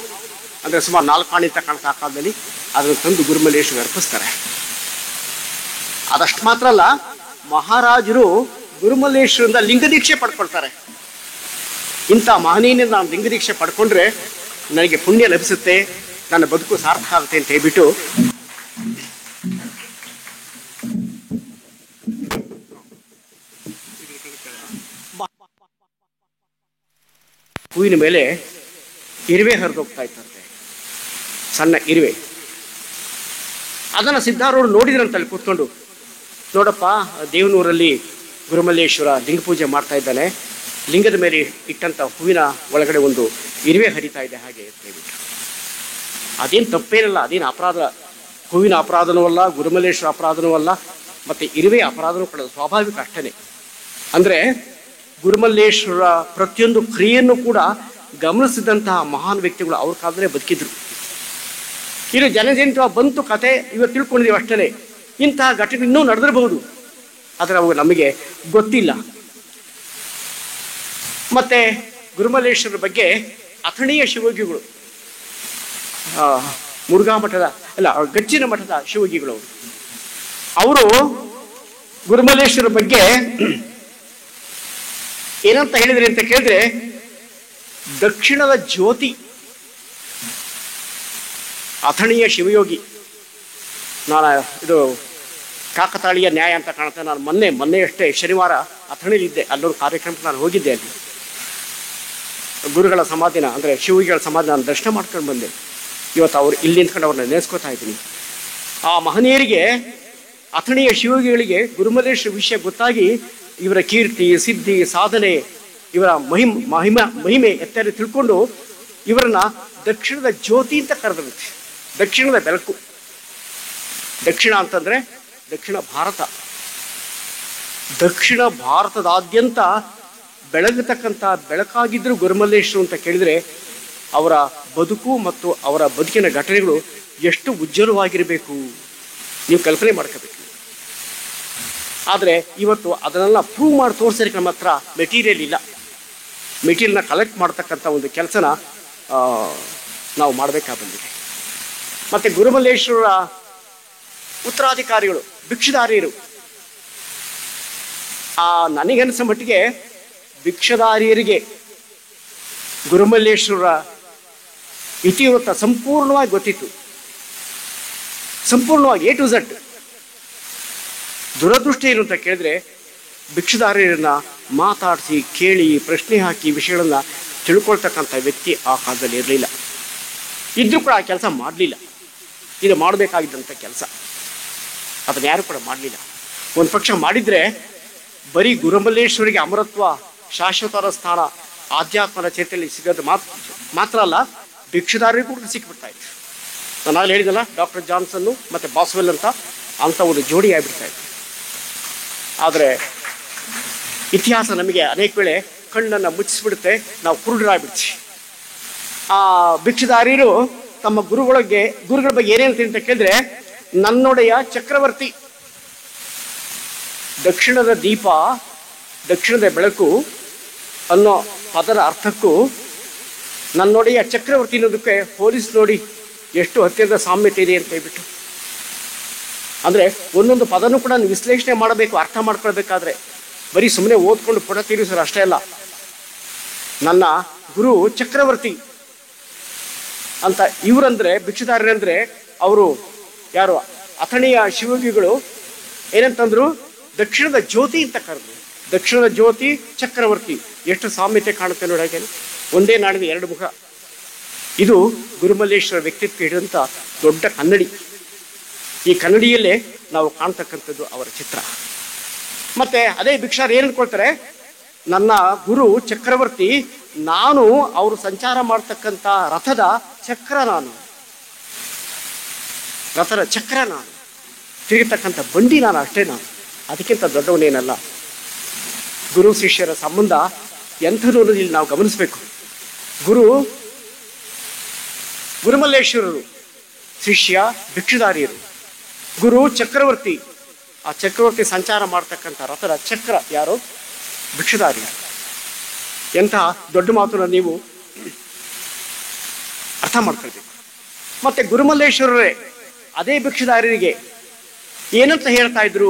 ಅಂದರೆ ಸುಮಾರು 4 ಆಣೆ ಅಂತ ಕಾಣ್ತಾ ಕಾಲದಲ್ಲಿ, ಅದನ್ನು ತಂದು ಗುರುಮಲ್ಲೇಶ್ವರ ಅರ್ಪಿಸ್ತಾರೆ. ಅದಷ್ಟು ಮಾತ್ರ ಅಲ್ಲ, ಮಹಾರಾಜರು ಗುರುಮಲ್ಲೇಶ್ವರಿಂದ ಲಿಂಗದೀಕ್ಷೆ ಪಡ್ಕೊಳ್ತಾರೆ. ಇಂಥ ಮಹನೀಯನ ನಾನು ಲಿಂಗದೀಕ್ಷೆ ಪಡ್ಕೊಂಡ್ರೆ ನನಗೆ ಪುಣ್ಯ ಲಭಿಸುತ್ತೆ, ನನ್ನ ಬದುಕು ಸಾರ್ಥಕ ಆಗುತ್ತೆ ಅಂತ ಹೇಳ್ಬಿಟ್ಟು ಹೂವಿನ ಮೇಲೆ ಇರುವೆ ಹರಿದೋಗ್ತಾ ಇತ್ತಂತೆ, ಸಣ್ಣ ಇರುವೆ. ಅದನ್ನು ಸಿದ್ಧಾರೂಢರು ನೋಡಿದ್ರಂತಲ್ಲಿ ಕೂತ್ಕೊಂಡು, ನೋಡಪ್ಪ, ದೇವನೂರಲ್ಲಿ ಗುರುಮಲ್ಲೇಶ್ವರ ಲಿಂಗ ಪೂಜೆ ಮಾಡ್ತಾ ಇದ್ದಾನೆ, ಲಿಂಗದ ಮೇಲೆ ಇಟ್ಟಂಥ ಹೂವಿನ ಒಳಗಡೆ ಒಂದು ಇರುವೆ ಹರಿತಾ ಇದೆ ಹಾಗೆ ಅಂತ ಹೇಳ್ಬಿಟ್ಟು. ಅದೇನು ತಪ್ಪೇನಲ್ಲ, ಅದೇನು ಅಪರಾಧ, ಹೂವಿನ ಅಪರಾಧನೂ ಅಲ್ಲ, ಗುರುಮಲ್ಲೇಶ್ವರ ಅಪರಾಧನೂ ಅಲ್ಲ, ಮತ್ತು ಇರುವೆ ಅಪರಾಧನೂ ಕೂಡ ಸ್ವಾಭಾವಿಕ ಅಷ್ಟೇ. ಅಂದರೆ ಗುರುಮಲ್ಲೇಶ್ವರ ಪ್ರತಿಯೊಂದು ಕ್ರಿಯೆಯನ್ನು ಕೂಡ ಗಮನಿಸಿದಂತಹ ಮಹಾನ್ ವ್ಯಕ್ತಿಗಳು ಅವ್ರ ಕಾಲದಲ್ಲೇ ಬದುಕಿದ್ರು. ಇದು ಜನಜನಿತ ಬಂತು ಕತೆ, ಇವತ್ತು ತಿಳ್ಕೊಂಡಿದ್ದೀವಿ ಅಷ್ಟೇ. ಇಂತಹ ಘಟನೆ ಇನ್ನೂ ನಡೆದಿರಬಹುದು, ಆದರೆ ಅವು ನಮಗೆ ಗೊತ್ತಿಲ್ಲ. ಮತ್ತೆ ಗುರುಮಲ್ಲೇಶ್ವರರ ಬಗ್ಗೆ ಅಥಣೀಯ ಶಿವಯೋಗಿಗಳು, ಮುರುಘಾ ಮಠದ ಅಲ್ಲ ಗಚ್ಚಿನ ಮಠದ ಶಿವಯೋಗಿಗಳು, ಅವರು ಗುರುಮಲ್ಲೇಶ್ವರರ ಬಗ್ಗೆ ಏನಂತ ಹೇಳಿದ್ರಿ ಅಂತ ಕೇಳಿದ್ರೆ, ದಕ್ಷಿಣದ ಜ್ಯೋತಿ. ಅಥಣೀಯ ಶಿವಯೋಗಿ. ನಾನು ಇದು ಕಾಕತಾಳೀಯ ನ್ಯಾಯ ಅಂತ ಕಾಣುತ್ತೆ. ನಾನು ಮೊನ್ನೆಯಷ್ಟೇ ಶನಿವಾರ ಅಥಣಿಲಿದ್ದೆ, ಅಲ್ಲೊಂದು ಕಾರ್ಯಕ್ರಮಕ್ಕೆ ನಾನು ಹೋಗಿದ್ದೆ. ಅಲ್ಲಿ ಗುರುಗಳ ಸಮಾಧಿನ, ಅಂದರೆ ಶಿವಯೋಗಿಗಳ ಸಮಾಧಿ ನಾನು ದರ್ಶನ ಮಾಡ್ಕೊಂಡು ಬಂದೆ. ಇವತ್ತು ಅವ್ರು ಇಲ್ಲಿ ನಿಂತ್ಕೊಂಡು ಅವ್ರನ್ನ ನೆನೆಸ್ಕೋತಾ ಇದ್ದೀನಿ. ಆ ಮಹನೀಯರಿಗೆ, ಅಥಣೀಯ ಶಿವಯೋಗಿಗಳಿಗೆ ಗುರುಮಲ್ಲೇಶ್ವರ ವಿಷಯ ಗೊತ್ತಾಗಿ ಇವರ ಕೀರ್ತಿ, ಸಿದ್ಧಿ, ಸಾಧನೆ, ಇವರ ಮಹಿಮೆ ಎತ್ತರ ತಿಳ್ಕೊಂಡು ಇವರನ್ನ ದಕ್ಷಿಣದ ಜ್ಯೋತಿ ಅಂತ ಕರೆದಂತೆ. ದಕ್ಷಿಣದ ಬೆಳಕು. ದಕ್ಷಿಣ ಅಂತಂದ್ರೆ ದಕ್ಷಿಣ ಭಾರತ. ದಕ್ಷಿಣ ಭಾರತದಾದ್ಯಂತ ಬೆಳಗತಕ್ಕಂಥ ಬೆಳಕಾಗಿದ್ದರೂ ಗುರುಮಲ್ಲೇಶ್ವರ ಅಂತ ಕೇಳಿದರೆ ಅವರ ಬದುಕು ಮತ್ತು ಅವರ ಬದುಕಿನ ಘಟನೆಗಳು ಎಷ್ಟು ಉಜ್ವಲವಾಗಿರಬೇಕು ನೀವು ಕಲ್ಪನೆ ಮಾಡ್ಕೋಬೇಕು. ಆದರೆ ಇವತ್ತು ಅದನ್ನೆಲ್ಲ ಪ್ರೂವ್ ಮಾಡಿ ತೋರಿಸೋದಕ್ಕೆ ನಮ್ಮ ಹತ್ರ ಮೆಟೀರಿಯಲ್ ಇಲ್ಲ. ಮೆಟೀರಿಯಲ್ನ ಕಲೆಕ್ಟ್ ಮಾಡ್ತಕ್ಕಂಥ ಒಂದು ಕೆಲಸನ ನಾವು ಮಾಡಬೇಕಾಗಿ ಬಂದಿದೆ. ಮತ್ತು ಗುರುಮಲ್ಲೇಶ್ವರರ ಉತ್ತರಾಧಿಕಾರಿಗಳು, ಭಿಕ್ಷುದಾರಿಯರು, ನನಗನ್ನಿಸೋ ಮಟ್ಟಿಗೆ ಭಿಕ್ಷುದಾರಿಯರಿಗೆ ಗುರುಮಲ್ಲೇಶ್ವರರ ಇತಿವೃತ್ತ ಸಂಪೂರ್ಣವಾಗಿ ಗೊತ್ತಿತ್ತು. ಸಂಪೂರ್ಣವಾಗಿ A to Z. ದುರದೃಷ್ಟ ಏನು ಅಂತ ಕೇಳಿದ್ರೆ, ಭಿಕ್ಷುದಾರಿಯರನ್ನ ಮಾತಾಡಿಸಿ, ಕೇಳಿ, ಪ್ರಶ್ನೆ ಹಾಕಿ ವಿಷಯಗಳನ್ನ ತಿಳ್ಕೊಳ್ತಕ್ಕಂಥ ವ್ಯಕ್ತಿ ಆ ಕಾಲದಲ್ಲಿ ಇರಲಿಲ್ಲ. ಇದ್ರೂ ಕೂಡ ಆ ಕೆಲಸ ಮಾಡಲಿಲ್ಲ. ಇದು ಮಾಡಬೇಕಾಗಿದ್ದಂಥ ಕೆಲಸ ಅದನ್ನು ಯಾರು ಕೂಡ ಮಾಡಲಿಲ್ಲ. ಒಂದು ಪಕ್ಷ ಮಾಡಿದರೆ ಬರೀ ಗುರುಮಲ್ಲೇಶ್ವರಿಗೆ ಅಮರತ್ವ, ಶಾಶ್ವತರ ಸ್ಥಾನ, ಆಧ್ಯಾತ್ಮದ ಚೇತನಲ್ಲಿ ಸಿಗೋದು ಮಾತ್ರ ಅಲ್ಲ, ಭಿಕ್ಷುದಾರರಿಗೂ ಕೂಡ ಸಿಕ್ಕಿಬಿಡ್ತಾ ಇತ್ತು. ನಾನು ಆಗಲೇ ಹೇಳಿದಲ್ಲ, ಡಾಕ್ಟರ್ ಜಾನ್ಸನ್ನು ಮತ್ತು ಬಾಸ್ವೆಲ್ ಅಂತ ಒಂದು ಜೋಡಿ ಆಗಿಬಿಡ್ತಾ ಇತ್ತು. ಆದರೆ ಇತಿಹಾಸ ನಮಗೆ ಅನೇಕ ವೇಳೆ ಕಣ್ಣನ್ನು ಮುಚ್ಚಿಸ್ಬಿಡುತ್ತೆ, ನಾವು ಕುರುಡರಾಗ್ಬಿಡ್ತೀವಿ. ಆ ಭಿಕ್ಷುದಾರಿಯರು ತಮ್ಮ ಗುರುಗಳ ಬಗ್ಗೆ ಏನೇನು ಅಂತ ಕೇಳಿದ್ರೆ, ನನ್ನೊಡೆಯ ಚಕ್ರವರ್ತಿ, ದಕ್ಷಿಣದ ದೀಪ, ದಕ್ಷಿಣದ ಬೆಳಕು ಅನ್ನೋ ಪದರ ಅರ್ಥಕ್ಕೂ ನನ್ನ ನೋಡಿ ಆ ಚಕ್ರವರ್ತಿ ಅನ್ನೋದಕ್ಕೆ ಪೊಲೀಸ್ ನೋಡಿ ಎಷ್ಟು ಹತ್ತಿರದ ಸಾಮ್ಯತೆ ಇದೆ ಅಂತ ಹೇಳ್ಬಿಟ್ಟು. ಅಂದರೆ ಒಂದೊಂದು ಪದನೂ ಕೂಡ ವಿಶ್ಲೇಷಣೆ ಮಾಡಬೇಕು, ಅರ್ಥ ಮಾಡ್ಕೊಳ್ಬೇಕಾದ್ರೆ ಬರೀ ಸುಮ್ಮನೆ ಓದ್ಕೊಂಡು ಪುಟ ತೀರಿಸೋರು ಅಷ್ಟೇ ಅಲ್ಲ. ನನ್ನ ಗುರು ಚಕ್ರವರ್ತಿ ಅಂತ ಇವರಂದ್ರೆ ಭಿಕ್ಷುದಾರರಂದ್ರೆ ಅವರು ಯಾರು ಅಥಣಿಯ ಶಿವಯೋಗಿಗಳು ಏನಂತಂದ್ರು, ದಕ್ಷಿಣದ ಜ್ಯೋತಿ ಅಂತ ಕರೆದ್ರು. ದಕ್ಷಿಣದ ಜ್ಯೋತಿ ಚಕ್ರವರ್ತಿ, ಎಷ್ಟು ಸಾಮ್ಯತೆ ಕಾಣುತ್ತೆ ನೋಡಾಗೆ. ಒಂದೇ ನಾಡಿನ ಎರಡು ಮುಖ. ಇದು ಗುರುಮಲ್ಲೇಶ್ವರ ವ್ಯಕ್ತಿತ್ವ ಹಿಡಿದಂಥ ದೊಡ್ಡ ಕನ್ನಡಿ. ಈ ಕನ್ನಡಿಯಲ್ಲೇ ನಾವು ಕಾಣ್ತಕ್ಕಂಥದ್ದು ಅವರ ಚಿತ್ರ. ಮತ್ತೆ ಅದೇ ಭಿಕ್ಷಾರ್ ಏನ್ ಅನ್ಕೊಳ್ತಾರೆ, ನನ್ನ ಗುರು ಚಕ್ರವರ್ತಿ, ನಾನು ಅವರು ಸಂಚಾರ ಮಾಡ್ತಕ್ಕಂಥ ರಥದ ಚಕ್ರ, ನಾನು ರಥದ ಚಕ್ರ, ನಾನು ತಿರುಗತಕ್ಕಂಥ ಬಂಡಿ, ನಾನು ಅಷ್ಟೇ, ನಾನು ಅದಕ್ಕಿಂತ ದೊಡ್ಡವನೇನಲ್ಲ. ಗುರು ಶಿಷ್ಯರ ಸಂಬಂಧ ಎಂಥದ್ದು ಅನ್ನೋದು ಇಲ್ಲಿ ನಾವು ಗಮನಿಸಬೇಕು. ಗುರುಮಲ್ಲೇಶ್ವರರು ಶಿಷ್ಯ ಭಿಕ್ಷುದಾರಿಯರು, ಗುರು ಚಕ್ರವರ್ತಿ, ಆ ಚಕ್ರವರ್ತಿ ಸಂಚಾರ ಮಾಡ್ತಕ್ಕಂಥ ರಥದ ಚಕ್ರ ಯಾರು, ಭಿಕ್ಷುದಾರಿಯರು. ಎಂತಹ ದೊಡ್ಡ ಮಾತನ್ನು ನೀವು ಅರ್ಥ ಮಾಡ್ಕೊಳ್ಬೇಕು. ಮತ್ತೆ ಗುರುಮಲ್ಲೇಶ್ವರರೇ ಅದೇ ಭಿಕ್ಷುದಾರರಿಗೆ ಏನಂತ ಹೇಳ್ತಾ ಇದ್ರು,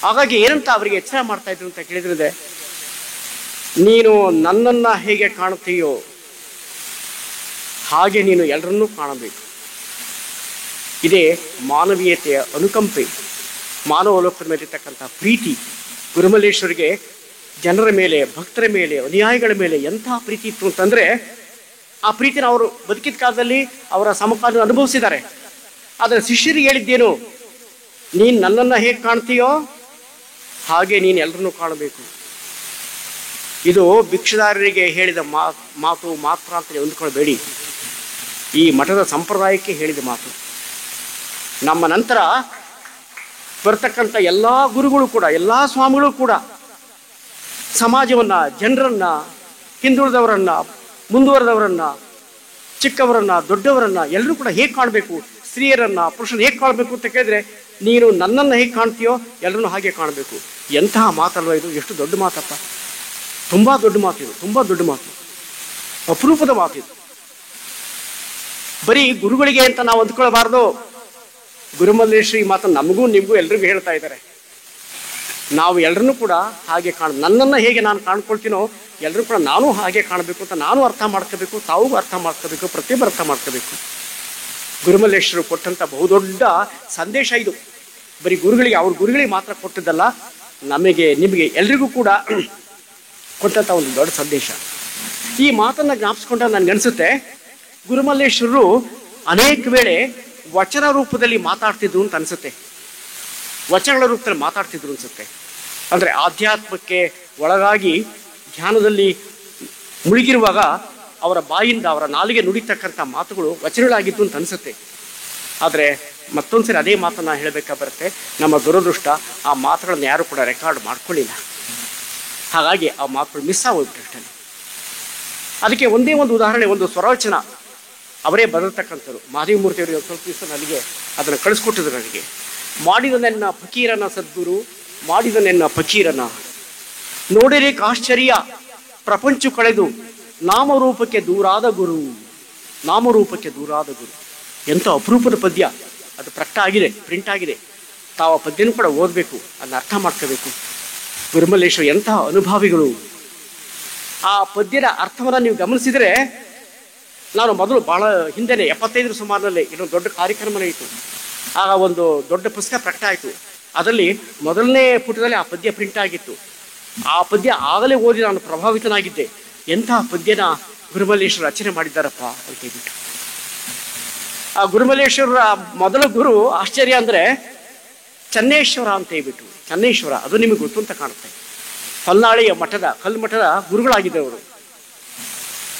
ಹಾಗಾಗಿ ಏನಂತ ಅವರಿಗೆ ಎಚ್ಚರ ಮಾಡ್ತಾ ಇದ್ರು ಅಂತ ಕೇಳಿದ್ರೆ, ನೀನು ನನ್ನನ್ನ ಹೇಗೆ ಕಾಣುತ್ತೀಯೋ ಹಾಗೆ ನೀನು ಎಲ್ಲರನ್ನೂ ಕಾಣಬೇಕು. ಇದೇ ಮಾನವೀಯತೆಯ ಅನುಕಂಪೆ, ಮಾನವಲೋಕದ ಮೇಲೆ ಇರ್ತಕ್ಕಂಥ ಪ್ರೀತಿ. ಗುರುಮಲ್ಲೇಶ್ವರಿಗೆ ಜನರ ಮೇಲೆ, ಭಕ್ತರ ಮೇಲೆ, ಅನುಯಾಯಿಗಳ ಮೇಲೆ ಎಂತಹ ಪ್ರೀತಿ ಇತ್ತು ಅಂತಂದ್ರೆ, ಆ ಪ್ರೀತಿನ ಅವರು ಬದುಕಿದ ಕಾಲದಲ್ಲಿ ಅವರ ಸಮಕಾಲೀನ ಅನುಭವಿಸಿದ್ದಾರೆ. ಆದರೆ ಶಿಷ್ಯರಿಗೆ ಹೇಳಿದ್ದೇನು, ನೀನು ನನ್ನನ್ನು ಹೇಗೆ ಕಾಣ್ತೀಯೋ ಹಾಗೆ ನೀನು ಎಲ್ಲರನ್ನೂ ಕಾಣಬೇಕು. ಇದು ಭಿಕ್ಷುದಾರರಿಗೆ ಹೇಳಿದ ಮಾತು ಮಾತ್ರ ಅಂತ ಅಂದ್ಕೊಳ್ಬೇಡಿ, ಈ ಮಠದ ಸಂಪ್ರದಾಯಕ್ಕೆ ಹೇಳಿದ ಮಾತು. ನಮ್ಮ ನಂತರ ಬರ್ತಕ್ಕಂಥ ಎಲ್ಲ ಗುರುಗಳು ಕೂಡ, ಎಲ್ಲ ಸ್ವಾಮಿಗಳು ಕೂಡ ಸಮಾಜವನ್ನ, ಜನರನ್ನ, ಹಿಂದುಳಿದವರನ್ನ, ಮುಂದುವರೆದವರನ್ನ, ಚಿಕ್ಕವರನ್ನ, ದೊಡ್ಡವರನ್ನ ಎಲ್ಲರೂ ಕೂಡ ಹೇಗೆ ಕಾಣಬೇಕು, ಸ್ತ್ರೀಯರನ್ನ, ಪುರುಷರನ್ನ ಹೇಗೆ ಕಾಣಬೇಕು ಅಂತ ಕೇಳಿದ್ರೆ, ನೀನು ನನ್ನನ್ನು ಹೇಗೆ ಕಾಣ್ತೀಯೋ ಎಲ್ಲರನ್ನೂ ಹಾಗೆ ಕಾಣಬೇಕು. ಎಂತಹ ಮಾತಲ್ವ ಇದು, ಎಷ್ಟು ದೊಡ್ಡ ಮಾತಪ್ಪ, ತುಂಬಾ ದೊಡ್ಡ ಮಾತಿದು, ತುಂಬಾ ದೊಡ್ಡ ಮಾತು, ಅಪರೂಪದ ಮಾತಿದು. ಬರೀ ಗುರುಗಳಿಗೆ ಅಂತ ನಾವು ಅಂದ್ಕೊಳ್ಬಾರ್ದು. ಗುರುಮಲ್ಲೇಶ್ವರಿ ಮಾತನ್ನು ನಮಗೂ ನಿಮಗೂ ಎಲ್ರಿಗೂ ಹೇಳ್ತಾ ಇದ್ದಾರೆ. ನಾವು ಎಲ್ಲರನ್ನೂ ಕೂಡ ಹಾಗೆ ನನ್ನನ್ನು ಹೇಗೆ ನಾನು ಕಾಣ್ಕೊಳ್ತೀನೋ ಎಲ್ಲರೂ ಕೂಡ ನಾನು ಹಾಗೆ ಕಾಣಬೇಕು ಅಂತ ನಾನು ಅರ್ಥ ಮಾಡ್ಕೋಬೇಕು, ತಾವು ಅರ್ಥ ಮಾಡ್ಕೋಬೇಕು, ಪ್ರತಿಯೊಬ್ಬರು ಅರ್ಥ ಮಾಡ್ಕೋಬೇಕು. ಗುರುಮಲ್ಲೇಶ್ವರರು ಕೊಟ್ಟಂಥ ಬಹುದೊಡ್ಡ ಸಂದೇಶ ಇದು. ಬರೀ ಗುರುಗಳಿಗೆ, ಅವ್ರ ಗುರುಗಳಿಗೆ ಮಾತ್ರ ಕೊಟ್ಟದ್ದಲ್ಲ, ನಮಗೆ, ನಿಮಗೆ ಎಲ್ರಿಗೂ ಕೂಡ ಕೊಟ್ಟಂಥ ಒಂದು ದೊಡ್ಡ ಸಂದೇಶ. ಈ ಮಾತನ್ನು ಜ್ಞಾಪಿಸ್ಕೊಂಡಾಗ ನನಗನ್ಸುತ್ತೆ, ಗುರುಮಲ್ಲೇಶ್ವರರು ಅನೇಕ ವೇಳೆ ವಚನ ರೂಪದಲ್ಲಿ ಮಾತಾಡ್ತಿದ್ರು ಅಂತ ಅನ್ಸುತ್ತೆ, ವಚನಗಳ ರೂಪದಲ್ಲಿ ಮಾತಾಡ್ತಿದ್ರು ಅನ್ಸುತ್ತೆ. ಅಂದರೆ ಆಧ್ಯಾತ್ಮಕ್ಕೆ ಒಳಗಾಗಿ ಧ್ಯಾನದಲ್ಲಿ ಮುಳುಗಿರುವಾಗ ಅವರ ಬಾಯಿಂದ, ಅವರ ನಾಲಿಗೆ ನುಡಿತಕ್ಕಂಥ ಮಾತುಗಳು ವಚನಗಳಾಗಿತ್ತು ಅಂತ ಅನ್ಸುತ್ತೆ. ಆದರೆ ಮತ್ತೊಂದ್ಸರಿ ಅದೇ ಮಾತನ್ನು ಹೇಳಬೇಕಾಗಿ ಬರುತ್ತೆ. ನಮ್ಮ ದುರದೃಷ್ಟ, ಆ ಮಾತುಗಳನ್ನು ಯಾರು ಕೂಡ ರೆಕಾರ್ಡ್ ಮಾಡ್ಕೊಳ್ಳಿಲ್ಲ. ಹಾಗಾಗಿ ಆ ಮಾತುಗಳು ಮಿಸ್ ಆಗೋಗ್ಬಿಟ್ಟು ಅಷ್ಟೇ. ಅದಕ್ಕೆ ಒಂದೇ ಒಂದು ಉದಾಹರಣೆ, ಒಂದು ಸ್ವರವಚನ ಅವರೇ ಬರೆದತಕ್ಕಂಥದ್ದು. ಮಹಾದೇವಮೂರ್ತಿಯವರಿಗೆ ಸ್ವಲ್ಪ ದಿವಸ ನನಗೆ ಅದನ್ನು ಕಳಿಸ್ಕೊಟ್ಟಿದ್ರು. ನನಗೆ ಮಾಡಿದ ನನ್ನ ಫಕೀರನ ಸದ್ಗುರು, ಮಾಡಿದ ನನ್ನ ಫಕೀರನ ನೋಡಿರಿ ಆಶ್ಚರ್ಯ, ಪ್ರಪಂಚ ಕಳೆದು ನಾಮರೂಪಕ್ಕೆ ದೂರಾದ ಗುರು, ನಾಮರೂಪಕ್ಕೆ ದೂರಾದ ಗುರು. ಎಂಥ ಅಪರೂಪದ ಪದ್ಯ ಅದು. ಪ್ರಕಟ ಆಗಿದೆ, ಪ್ರಿಂಟ್ ಆಗಿದೆ. ತಾವು ಆ ಪದ್ಯನೂ ಕೂಡ ಓದಬೇಕು, ಅದನ್ನ ಅರ್ಥ ಮಾಡ್ಕೋಬೇಕು. ಗುರುಮಲ್ಲೇಶ್ವರ ಎಂತಹ ಅನುಭಾವಿಗಳು. ಆ ಪದ್ಯದ ಅರ್ಥವನ್ನು ನೀವು ಗಮನಿಸಿದರೆ, ನಾನು ಮೊದಲು ಬಹಳ ಹಿಂದೆನೆ 75 ಸುಮಾರಿನಲ್ಲಿ ಇನ್ನೊಂದು ದೊಡ್ಡ ಕಾರ್ಯಕ್ರಮ ನಡೆಯಿತು. ಆಗ ಒಂದು ದೊಡ್ಡ ಪುಸ್ತಕ ಪ್ರಕಟ ಆಯಿತು. ಅದರಲ್ಲಿ ಮೊದಲನೇ ಪುಟದಲ್ಲಿ ಆ ಪದ್ಯ ಪ್ರಿಂಟ್ ಆಗಿತ್ತು. ಆ ಪದ್ಯ ಆಗಲೇ ಓದಿ ನಾನು ಪ್ರಭಾವಿತನಾಗಿದ್ದೆ. ಎಂತಹ ಪದ್ಯನ ಗುರುಮಲ್ಲೇಶ್ವರ ರಚನೆ ಮಾಡಿದ್ದಾರಪ್ಪ ಅಂತ ಹೇಳ್ಬಿಟ್ಟು. ಆ ಗುರುಮಲ್ಲೇಶ್ವರರ ಮೊದಲ ಗುರು ಆಶ್ಚರ್ಯ ಅಂದರೆ ಚನ್ನೇಶ್ವರ ಅಂತ ಹೇಳ್ಬಿಟ್ಟು. ಚನ್ನೇಶ್ವರ ಅದು ನಿಮಗೆ ಗೊತ್ತು ಅಂತ ಕಾಣುತ್ತೆ. ಹೊನ್ನಾಳಿಯ ಮಠದ, ಕಲ್ಲು ಮಠದ ಗುರುಗಳಾಗಿದ್ದವರು.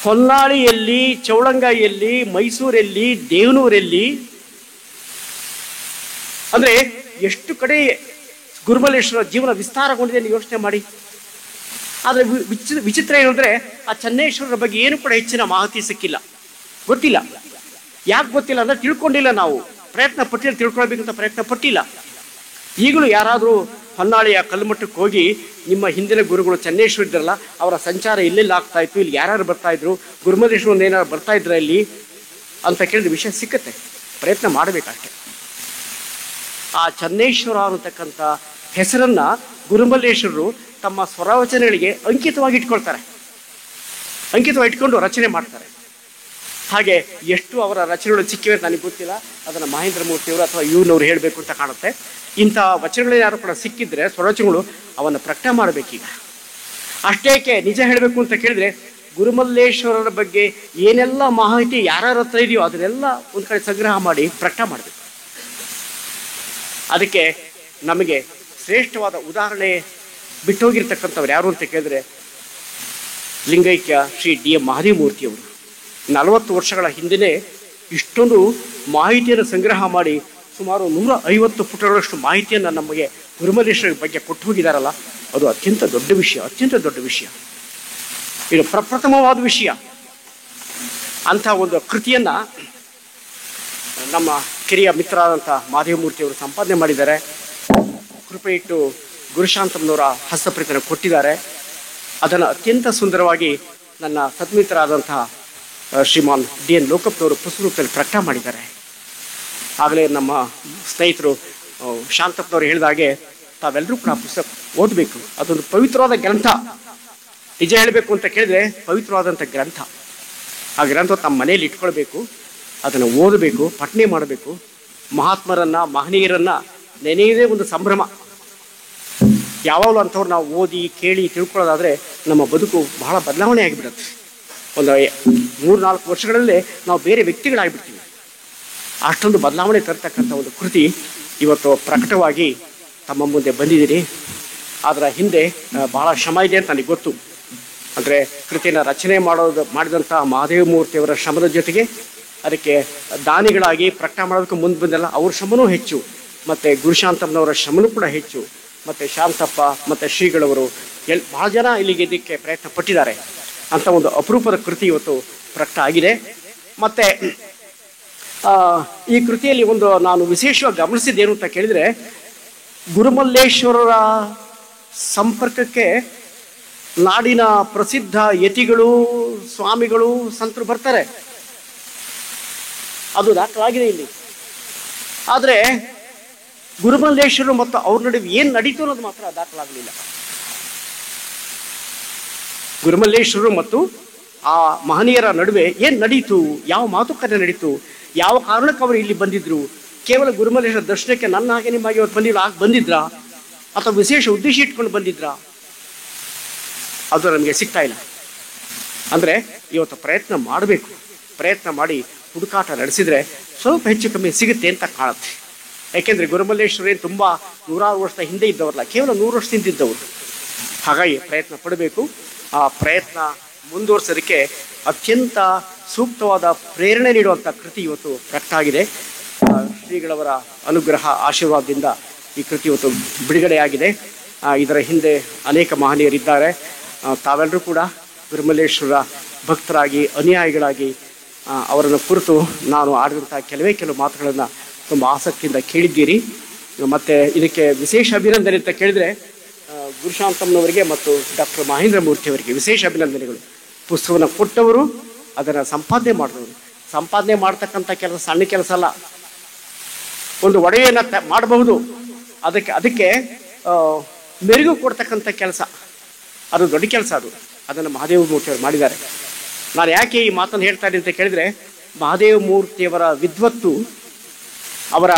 ಹೊನ್ನಾಳಿಯಲ್ಲಿ, ಚೌಳಂಗಾಯಿಯಲ್ಲಿ, ಮೈಸೂರಲ್ಲಿ, ದೇವನೂರಲ್ಲಿ, ಅಂದ್ರೆ ಎಷ್ಟು ಕಡೆ ಗುರುಮಲ್ಲೇಶ್ವರ ಜೀವನ ವಿಸ್ತಾರಗೊಂಡಿದೆ ನೀವು ಯೋಚನೆ ಮಾಡಿ. ಆದರೆ ವಿಚಿತ್ರ ಏನಂದ್ರೆ, ಆ ಚನ್ನೇಶ್ವರರ ಬಗ್ಗೆ ಏನು ಕೂಡ ಹೆಚ್ಚಿನ ಮಾಹಿತಿ ಸಿಕ್ಕಿಲ್ಲ, ಗೊತ್ತಿಲ್ಲ. ಯಾಕೆ ಗೊತ್ತಿಲ್ಲ ಅಂದ್ರೆ ತಿಳ್ಕೊಂಡಿಲ್ಲ. ನಾವು ಪ್ರಯತ್ನ ಪಟ್ಟಿಲ್ಲ, ತಿಳ್ಕೊಳ್ಬೇಕಂತ ಪ್ರಯತ್ನ ಪಟ್ಟಿಲ್ಲ. ಈಗಲೂ ಯಾರಾದರೂ ಹೊನ್ನಾಳಿಯ ಕಲ್ಮಟ್ಟಕ್ಕೆ ಹೋಗಿ ನಿಮ್ಮ ಹಿಂದಿನ ಗುರುಗಳು ಚೆನ್ನೇಶ್ವರ ಇದ್ರಲ್ಲ, ಅವರ ಸಂಚಾರ ಎಲ್ಲೆಲ್ಲಿ ಆಗ್ತಾ ಇತ್ತು, ಇಲ್ಲಿ ಯಾರ್ಯಾರು ಬರ್ತಾ ಇದ್ರು, ಗುರುಮಲ್ಲೇಶ್ವರ ಏನಾದ್ರು ಬರ್ತಾ ಇದ್ರ ಇಲ್ಲಿ ಅಂತ ಕೇಳಿದ ವಿಷಯ ಸಿಕ್ಕತ್ತೆ. ಪ್ರಯತ್ನ ಮಾಡಬೇಕಷ್ಟೆ. ಆ ಚೆನ್ನೇಶ್ವರ ಅನ್ನತಕ್ಕಂಥ ಹೆಸರನ್ನ ಗುರುಮಲ್ಲೇಶ್ವರರು ತಮ್ಮ ಸ್ವರವಚನಗಳಿಗೆ ಅಂಕಿತವಾಗಿ ಇಟ್ಕೊಳ್ತಾರೆ. ಅಂಕಿತವಾಗಿ ಇಟ್ಕೊಂಡು ರಚನೆ ಮಾಡ್ತಾರೆ. ಹಾಗೆ ಎಷ್ಟು ಅವರ ರಚನೆಗಳು ಸಿಕ್ಕಿವೆ ನನಗೆ ಗೊತ್ತಿಲ್ಲ, ಅದನ್ನು ಮಹೇಂದ್ರ ಮೂರ್ತಿಯವರು ಅಥವಾ ಇವ್ನವ್ರು ಹೇಳಬೇಕು ಅಂತ ಕಾಣುತ್ತೆ. ಇಂಥ ವಚನಗಳೇನಾದ್ರು ಕೂಡ ಸಿಕ್ಕಿದ್ರೆ ಸ್ವರವಚನಗಳು ಅವನ್ನು ಪ್ರಕಟ ಮಾಡಬೇಕೀಗ. ಅಷ್ಟೇಕೆ ನಿಜ ಹೇಳಬೇಕು ಅಂತ ಕೇಳಿದ್ರೆ, ಗುರುಮಲ್ಲೇಶ್ವರರ ಬಗ್ಗೆ ಏನೆಲ್ಲ ಮಾಹಿತಿ ಯಾರ್ಯಾರ ಹತ್ರ ಇದೆಯೋ ಅದನ್ನೆಲ್ಲ ಒಂದು ಕಡೆ ಸಂಗ್ರಹ ಮಾಡಿ ಪ್ರಕಟ ಮಾಡಬೇಕು. ಅದಕ್ಕೆ ನಮಗೆ ಶ್ರೇಷ್ಠವಾದ ಉದಾಹರಣೆ ಬಿಟ್ಟೋಗಿರ್ತಕ್ಕಂಥವ್ರು ಯಾರು ಅಂತ ಕೇಳಿದ್ರೆ, ಲಿಂಗೈಕ್ಯ ಶ್ರೀ D.M. ಮಹದೇವಮೂರ್ತಿಯವರು 40 ವರ್ಷಗಳ ಹಿಂದೆಯೇ ಇಷ್ಟೊಂದು ಮಾಹಿತಿಯನ್ನು ಸಂಗ್ರಹ ಮಾಡಿ ಸುಮಾರು 150 ಪುಟಗಳಷ್ಟು ಮಾಹಿತಿಯನ್ನು ನಮಗೆ ಗುರುಮಲ್ಲೇಶ್ವರ ಬಗ್ಗೆ ಕೊಟ್ಟು ಹೋಗಿದಾರಲ್ಲ, ಅದು ಅತ್ಯಂತ ದೊಡ್ಡ ವಿಷಯ, ಅತ್ಯಂತ ದೊಡ್ಡ ವಿಷಯ. ಇದು ಪ್ರಪ್ರಥಮವಾದ ವಿಷಯ. ಅಂಥ ಒಂದು ಕೃತಿಯನ್ನು ನಮ್ಮ ಕಿರಿಯ ಮಿತ್ರರಾದಂಥ ಮಹದೇವಮೂರ್ತಿಯವರು ಸಂಪಾದನೆ ಮಾಡಿದ್ದಾರೆ. ಕೃಪೆ ಇಟ್ಟು ಗುರುಶಾಂತಮ್ಮನವರ ಹಸ್ತಪ್ರತಿಯನ್ನು ಕೊಟ್ಟಿದ್ದಾರೆ. ಅದನ್ನು ಅತ್ಯಂತ ಸುಂದರವಾಗಿ ನನ್ನ ಸತ್ಮಿತ್ರರಾದಂತಹ ಶ್ರೀಮಾನ್ D.N. ಲೋಕಪ್ಪನವರು ಪುಸ್ತಕದಲ್ಲಿ ಪ್ರಕಟ ಮಾಡಿದ್ದಾರೆ. ಆಗಲೇ ನಮ್ಮ ಸ್ನೇಹಿತರು ಶಾಂತಪ್ಪನವರು ಹೇಳಿದಾಗೆ ತಾವೆಲ್ಲರೂ ಕೂಡ ಪುಸ್ತಕ ಓದಬೇಕು. ಅದೊಂದು ಪವಿತ್ರವಾದ ಗ್ರಂಥ. ನಿಜ ಹೇಳಬೇಕು ಅಂತ ಕೇಳಿದ್ರೆ ಪವಿತ್ರವಾದಂಥ ಗ್ರಂಥ. ಆ ಗ್ರಂಥ ತಮ್ಮ ಮನೆಯಲ್ಲಿ ಇಟ್ಕೊಳ್ಬೇಕು, ಅದನ್ನು ಓದಬೇಕು, ಪಠನೆ ಮಾಡಬೇಕು. ಮಹಾತ್ಮರನ್ನ ಮಹನೀಯರನ್ನ ನೆನೆಯದೇ ಒಂದು ಸಂಭ್ರಮ. ಯಾವಾಗಲೂ ಅಂಥವ್ರು ನಾವು ಓದಿ ಕೇಳಿ ತಿಳ್ಕೊಳ್ಳೋದಾದರೆ ನಮ್ಮ ಬದುಕು ಬಹಳ ಬದಲಾವಣೆ ಆಗಿಬಿಡುತ್ತೆ. ಒಂದು 3-4 ವರ್ಷಗಳಲ್ಲೇ ನಾವು ಬೇರೆ ವ್ಯಕ್ತಿಗಳಾಗಿಬಿಡ್ತೀವಿ. ಅಷ್ಟೊಂದು ಬದಲಾವಣೆ ತರ್ತಕ್ಕಂಥ ಒಂದು ಕೃತಿ ಇವತ್ತು ಪ್ರಕಟವಾಗಿ ತಮ್ಮ ಮುಂದೆ ಬಂದಿದ್ದೀರಿ. ಅದರ ಹಿಂದೆ ಬಹಳ ಶ್ರಮ ಇದೆ ಅಂತ ನನಗೆ ಗೊತ್ತು. ಅಂದರೆ ಕೃತಿಯನ್ನು ರಚನೆ ಮಾಡಿದಂಥ ಮಹದೇವಮೂರ್ತಿಯವರ ಶ್ರಮದ ಜೊತೆಗೆ ಅದಕ್ಕೆ ದಾನಿಗಳಾಗಿ ಪ್ರಕಟ ಮಾಡೋದಕ್ಕೆ ಮುಂದೆ ಬಂದಲ್ಲ ಅವ್ರ ಶ್ರಮನೂ ಹೆಚ್ಚು, ಮತ್ತು ಗುರುಶಾಂತಮ್ಮನವರ ಶ್ರಮನೂ ಕೂಡ ಹೆಚ್ಚು, ಮತ್ತು ಶಾಂತಪ್ಪ ಮತ್ತು ಶ್ರೀಗಳವರು ಭಾಳ ಜನ ಇಲ್ಲಿಗೆ ಇದಕ್ಕೆ ಪ್ರಯತ್ನ ಪಟ್ಟಿದ್ದಾರೆ. ಅಂತ ಒಂದು ಅಪರೂಪದ ಕೃತಿ ಇವತ್ತು ಪ್ರಕಟ ಆಗಿದೆ. ಮತ್ತು ಈ ಕೃತಿಯಲ್ಲಿ ಒಂದು ನಾನು ವಿಶೇಷವಾಗಿ ಗಮನಿಸಿದ್ದೇನು ಅಂತ ಕೇಳಿದರೆ, ಗುರುಮಲ್ಲೇಶ್ವರರ ಸಂಪರ್ಕಕ್ಕೆ ನಾಡಿನ ಪ್ರಸಿದ್ಧ ಯತಿಗಳು, ಸ್ವಾಮಿಗಳು, ಸಂತರು ಬರ್ತಾರೆ. ಅದು ದಾಖಲಾಗಿದೆ ಇಲ್ಲಿ. ಆದರೆ ಗುರುಮಲ್ಲೇಶ್ವರರು ಮತ್ತು ಅವ್ರ ನಡುವೆ ಏನು ನಡೀತು ಅನ್ನೋದು ಮಾತ್ರ ದಾಖಲಾಗಲಿಲ್ಲ. ಗುರುಮಲ್ಲೇಶ್ವರರು ಮತ್ತು ಆ ಮಹನೀಯರ ನಡುವೆ ಏನು ನಡೀತು, ಯಾವ ಮಾತುಕತೆ ನಡೀತು, ಯಾವ ಕಾರಣಕ್ಕೆ ಅವರು ಇಲ್ಲಿ ಬಂದಿದ್ರು, ಕೇವಲ ಗುರುಮಲ್ಲೇಶ್ವರ ದರ್ಶನಕ್ಕೆ ನನ್ನ ಹಾಗೆ ನಿಮ್ಮ ಹಾಗೆ ಇವತ್ತು ಬಂದಿದ್ರಾ ಅಥವಾ ವಿಶೇಷ ಉದ್ದೇಶ ಇಟ್ಕೊಂಡು ಬಂದಿದ್ರಾ, ಅದು ನಮಗೆ ಸಿಗ್ತಾ ಇಲ್ಲ. ಅಂದರೆ ಇವತ್ತು ಪ್ರಯತ್ನ ಮಾಡಬೇಕು. ಪ್ರಯತ್ನ ಮಾಡಿ ಹುಡುಕಾಟ ನಡೆಸಿದರೆ ಸ್ವಲ್ಪ ಹೆಚ್ಚು ಕಮ್ಮಿ ಸಿಗುತ್ತೆ ಅಂತ ಕಾಣುತ್ತೆ. ಯಾಕೆಂದರೆ ಗುರುಮಲ್ಲೇಶ್ವರೇನು ತುಂಬ 100 ವರ್ಷದ ಹಿಂದೆ ಇದ್ದವರಲ್ಲ, ಕೇವಲ 100 ವರ್ಷದಿಂದ ಇದ್ದವರು. ಹಾಗಾಗಿ ಪ್ರಯತ್ನ ಪಡಬೇಕು. ಆ ಪ್ರಯತ್ನ ಮುಂದುವರಿಸೋದಕ್ಕೆ ಅತ್ಯಂತ ಸೂಕ್ತವಾದ ಪ್ರೇರಣೆ ನೀಡುವಂಥ ಕೃತಿ ಇವತ್ತು ಪ್ರಕಟ ಆಗಿದೆ. ಶ್ರೀಗಳವರ ಅನುಗ್ರಹ ಆಶೀರ್ವಾದದಿಂದ ಈ ಕೃತಿ ಇವತ್ತು ಬಿಡುಗಡೆಯಾಗಿದೆ. ಇದರ ಹಿಂದೆ ಅನೇಕ ಮಹನೀಯರಿದ್ದಾರೆ. ತಾವೆಲ್ಲರೂ ಕೂಡ ಗುರುಮಲ್ಲೇಶ್ವರ ಭಕ್ತರಾಗಿ ಅನುಯಾಯಿಗಳಾಗಿ ಅವರನ್ನು ಕುರಿತು ನಾನು ಆಡಿದಂಥ ಕೆಲವು ಮಾತುಗಳನ್ನು ತುಂಬ ಆಸಕ್ತಿಯಿಂದ ಕೇಳಿದ್ದೀರಿ. ಮತ್ತು ಇದಕ್ಕೆ ವಿಶೇಷ ಅಭಿನಂದನೆ ಅಂತ ಕೇಳಿದರೆ ಗುರುಶಾಂತಮ್ಮನವರಿಗೆ ಮತ್ತು ಡಾಕ್ಟರ್ ಮಹೇಂದ್ರ ಮೂರ್ತಿಯವರಿಗೆ ವಿಶೇಷ ಅಭಿನಂದನೆಗಳು. ಪುಸ್ತಕವನ್ನು ಕೊಟ್ಟವರು, ಅದನ್ನು ಸಂಪಾದನೆ ಮಾಡಿದವರು. ಸಂಪಾದನೆ ಮಾಡ್ತಕ್ಕಂಥ ಕೆಲಸ ಸಣ್ಣ ಕೆಲಸ ಅಲ್ಲ. ಒಂದು ಒಡವೆಯನ್ನು ಮಾಡಬಹುದು, ಅದಕ್ಕೆ ಮೆರುಗು ಕೊಡ್ತಕ್ಕಂಥ ಕೆಲಸ ಅದು ದೊಡ್ಡ ಕೆಲಸ. ಅದನ್ನು ಮಹದೇವಮೂರ್ತಿಯವರು ಮಾಡಿದ್ದಾರೆ. ನಾನು ಯಾಕೆ ಈ ಮಾತನ್ನು ಹೇಳ್ತಾ ಇದ್ದೀನಿ ಅಂತ ಕೇಳಿದರೆ, ಮಹದೇವಮೂರ್ತಿಯವರ ವಿದ್ವತ್ತು, ಅವರ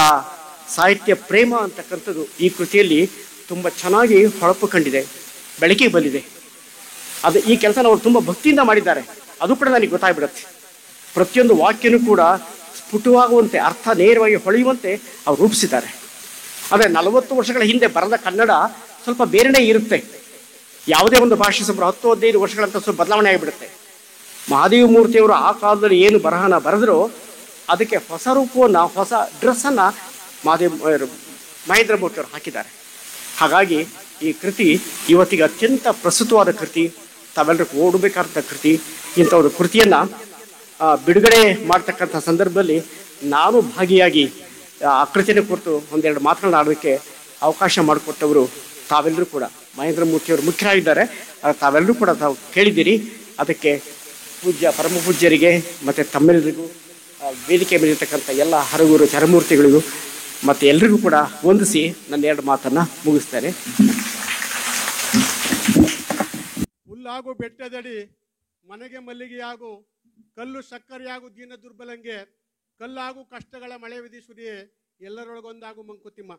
ಸಾಹಿತ್ಯ ಪ್ರೇಮ ಅಂತಕ್ಕಂಥದ್ದು ಈ ಕೃತಿಯಲ್ಲಿ ತುಂಬ ಚೆನ್ನಾಗಿ ಹೊಳಪು ಕಂಡಿದೆ, ಬೆಳಕಿಗೆ ಬಂದಿದೆ. ಅದು ಈ ಕೆಲಸನ ಅವರು ತುಂಬ ಭಕ್ತಿಯಿಂದ ಮಾಡಿದ್ದಾರೆ. ಅದು ಕೂಡ ನನಗೆ ಗೊತ್ತಾಗ್ಬಿಡುತ್ತೆ. ಪ್ರತಿಯೊಂದು ವಾಕ್ಯನೂ ಕೂಡ ಸ್ಫುಟವಾಗುವಂತೆ, ಅರ್ಥ ನೇರವಾಗಿ ಹೊಳೆಯುವಂತೆ ಅವರು ರೂಪಿಸಿದ್ದಾರೆ. ಆದರೆ 40 ವರ್ಷಗಳ ಹಿಂದೆ ಬರೆದ ಕನ್ನಡ ಸ್ವಲ್ಪ ಬೇರೆನೇ ಇರುತ್ತೆ. ಯಾವುದೇ ಒಂದು ಭಾಷೆ ಸುಮಾರು 10-15 ವರ್ಷಗಳಂತ ಸ್ವಲ್ಪ ಬದಲಾವಣೆ ಆಗಿಬಿಡುತ್ತೆ. ಮಹದೇವಮೂರ್ತಿಯವರು ಆ ಕಾಲದಲ್ಲಿ ಏನು ಬರಹನ ಬರೆದರೂ ಅದಕ್ಕೆ ಹೊಸ ರೂಪವನ್ನು, ಹೊಸ ಡ್ರೆಸ್ಸನ್ನು ಮಹೇಂದ್ರ ಮೂರ್ತಿಯವರು ಹಾಕಿದ್ದಾರೆ. ಹಾಗಾಗಿ ಈ ಕೃತಿ ಇವತ್ತಿಗೆ ಅತ್ಯಂತ ಪ್ರಸ್ತುತವಾದ ಕೃತಿ, ತಾವೆಲ್ಲರೂ ಓಡಬೇಕಾದಂಥ ಕೃತಿ. ಇಂಥ ಒಂದು ಕೃತಿಯನ್ನು ಬಿಡುಗಡೆ ಮಾಡ್ತಕ್ಕಂಥ ಸಂದರ್ಭದಲ್ಲಿ ನಾನು ಭಾಗಿಯಾಗಿ ಆ ಕೃತಿಯನ್ನು ಕುರಿತು ಒಂದೆರಡು ಮಾತುಗಳನ್ನ ಆಡೋದಕ್ಕೆ ಅವಕಾಶ ಮಾಡಿಕೊಟ್ಟವರು ತಾವೆಲ್ಲರೂ ಕೂಡ. ಮಹೇಂದ್ರ ಮೂರ್ತಿಯವರು ಮುಖ್ಯರಾಗಿದ್ದಾರೆ, ತಾವೆಲ್ಲರೂ ಕೂಡ ತಾವು ಕೇಳಿದ್ದೀರಿ. ಅದಕ್ಕೆ ಪರಮ ಪೂಜ್ಯರಿಗೆ ಮತ್ತು ತಮ್ಮೆಲ್ಲರಿಗೂ ವೇದಿಕೆ ಮೇಲಿರ್ತಕ್ಕಂಥ ಎಲ್ಲ ಹರಗೂರು ಚರಮೂರ್ತಿಗಳಿಗೂ ಮತ್ತು ಎಲ್ರಿಗೂ ಕೂಡ ವಂದಿಸಿ ನನ್ನ 2 ಮಾತನ್ನು ಮುಗಿಸ್ತೇನೆ. ಹುಲ್ಲಾಗು ಬೆಟ್ಟದಡಿ ಮನೆಗೆ ಮಲ್ಲಿಗೆಯಾಗು, ಕಲ್ಲು ಸಕ್ಕರೆಯಾಗು ದೀನ ದುರ್ಬಲಂಗೆ, ಕಲ್ಲಾಗು ಕಷ್ಟಗಳ ಮಳೆ ವಿಧಿಸುವುದೇ ಎಲ್ಲರೊಳಗೊಂದಾಗು ಮಂಕುತಿಮ್ಮ.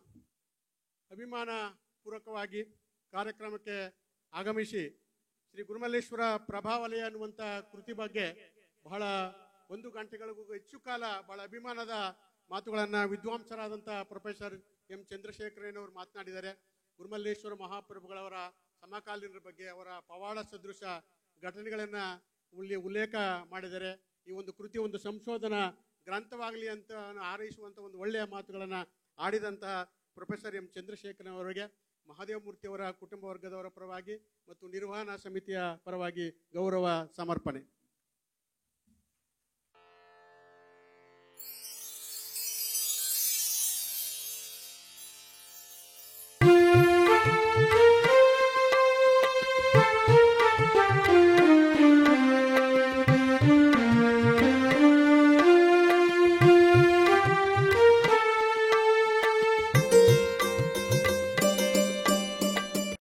ಅಭಿಮಾನ ಪೂರ್ವಕವಾಗಿ ಕಾರ್ಯಕ್ರಮಕ್ಕೆ ಆಗಮಿಸಿ ಶ್ರೀ ಗುರುಮಲ್ಲೇಶ್ವರ ಪ್ರಭಾವಲಯ ಅನ್ನುವಂಥ ಕೃತಿ ಬಗ್ಗೆ ಬಹಳ 1 ಗಂಟೆಗಳಿಗೂ ಹೆಚ್ಚು ಕಾಲ ಬಹಳ ಅಭಿಮಾನದ ಮಾತುಗಳನ್ನು ವಿದ್ವಾಂಸರಾದಂಥ ಪ್ರೊಫೆಸರ್ ಎಂ ಚಂದ್ರಶೇಖರಯ್ಯನವರು ಮಾತನಾಡಿದ್ದಾರೆ. ಗುರುಮಲ್ಲೇಶ್ವರ ಮಹಾಪ್ರಭುಗಳವರ ಸಮಕಾಲೀನರ ಬಗ್ಗೆ, ಅವರ ಪವಾಡ ಸದೃಶ ಘಟನೆಗಳನ್ನು ಉಲ್ಲೇಖ ಮಾಡಿದ್ದಾರೆ. ಈ ಒಂದು ಕೃತಿ ಒಂದು ಸಂಶೋಧನಾ ಗ್ರಂಥವಾಗಲಿ ಅಂತ ಹಾರೈಸುವಂಥ ಒಂದು ಒಳ್ಳೆಯ ಮಾತುಗಳನ್ನು ಆಡಿದಂತಹ ಪ್ರೊಫೆಸರ್ ಎಂ ಚಂದ್ರಶೇಖರನವರಿಗೆ ಮಹಾದೇವ ಮೂರ್ತಿಯವರ ಕುಟುಂಬ ವರ್ಗದವರ ಪರವಾಗಿ ಮತ್ತು ನಿರ್ವಹಣಾ ಸಮಿತಿಯ ಪರವಾಗಿ ಗೌರವ ಸಮರ್ಪಣೆ.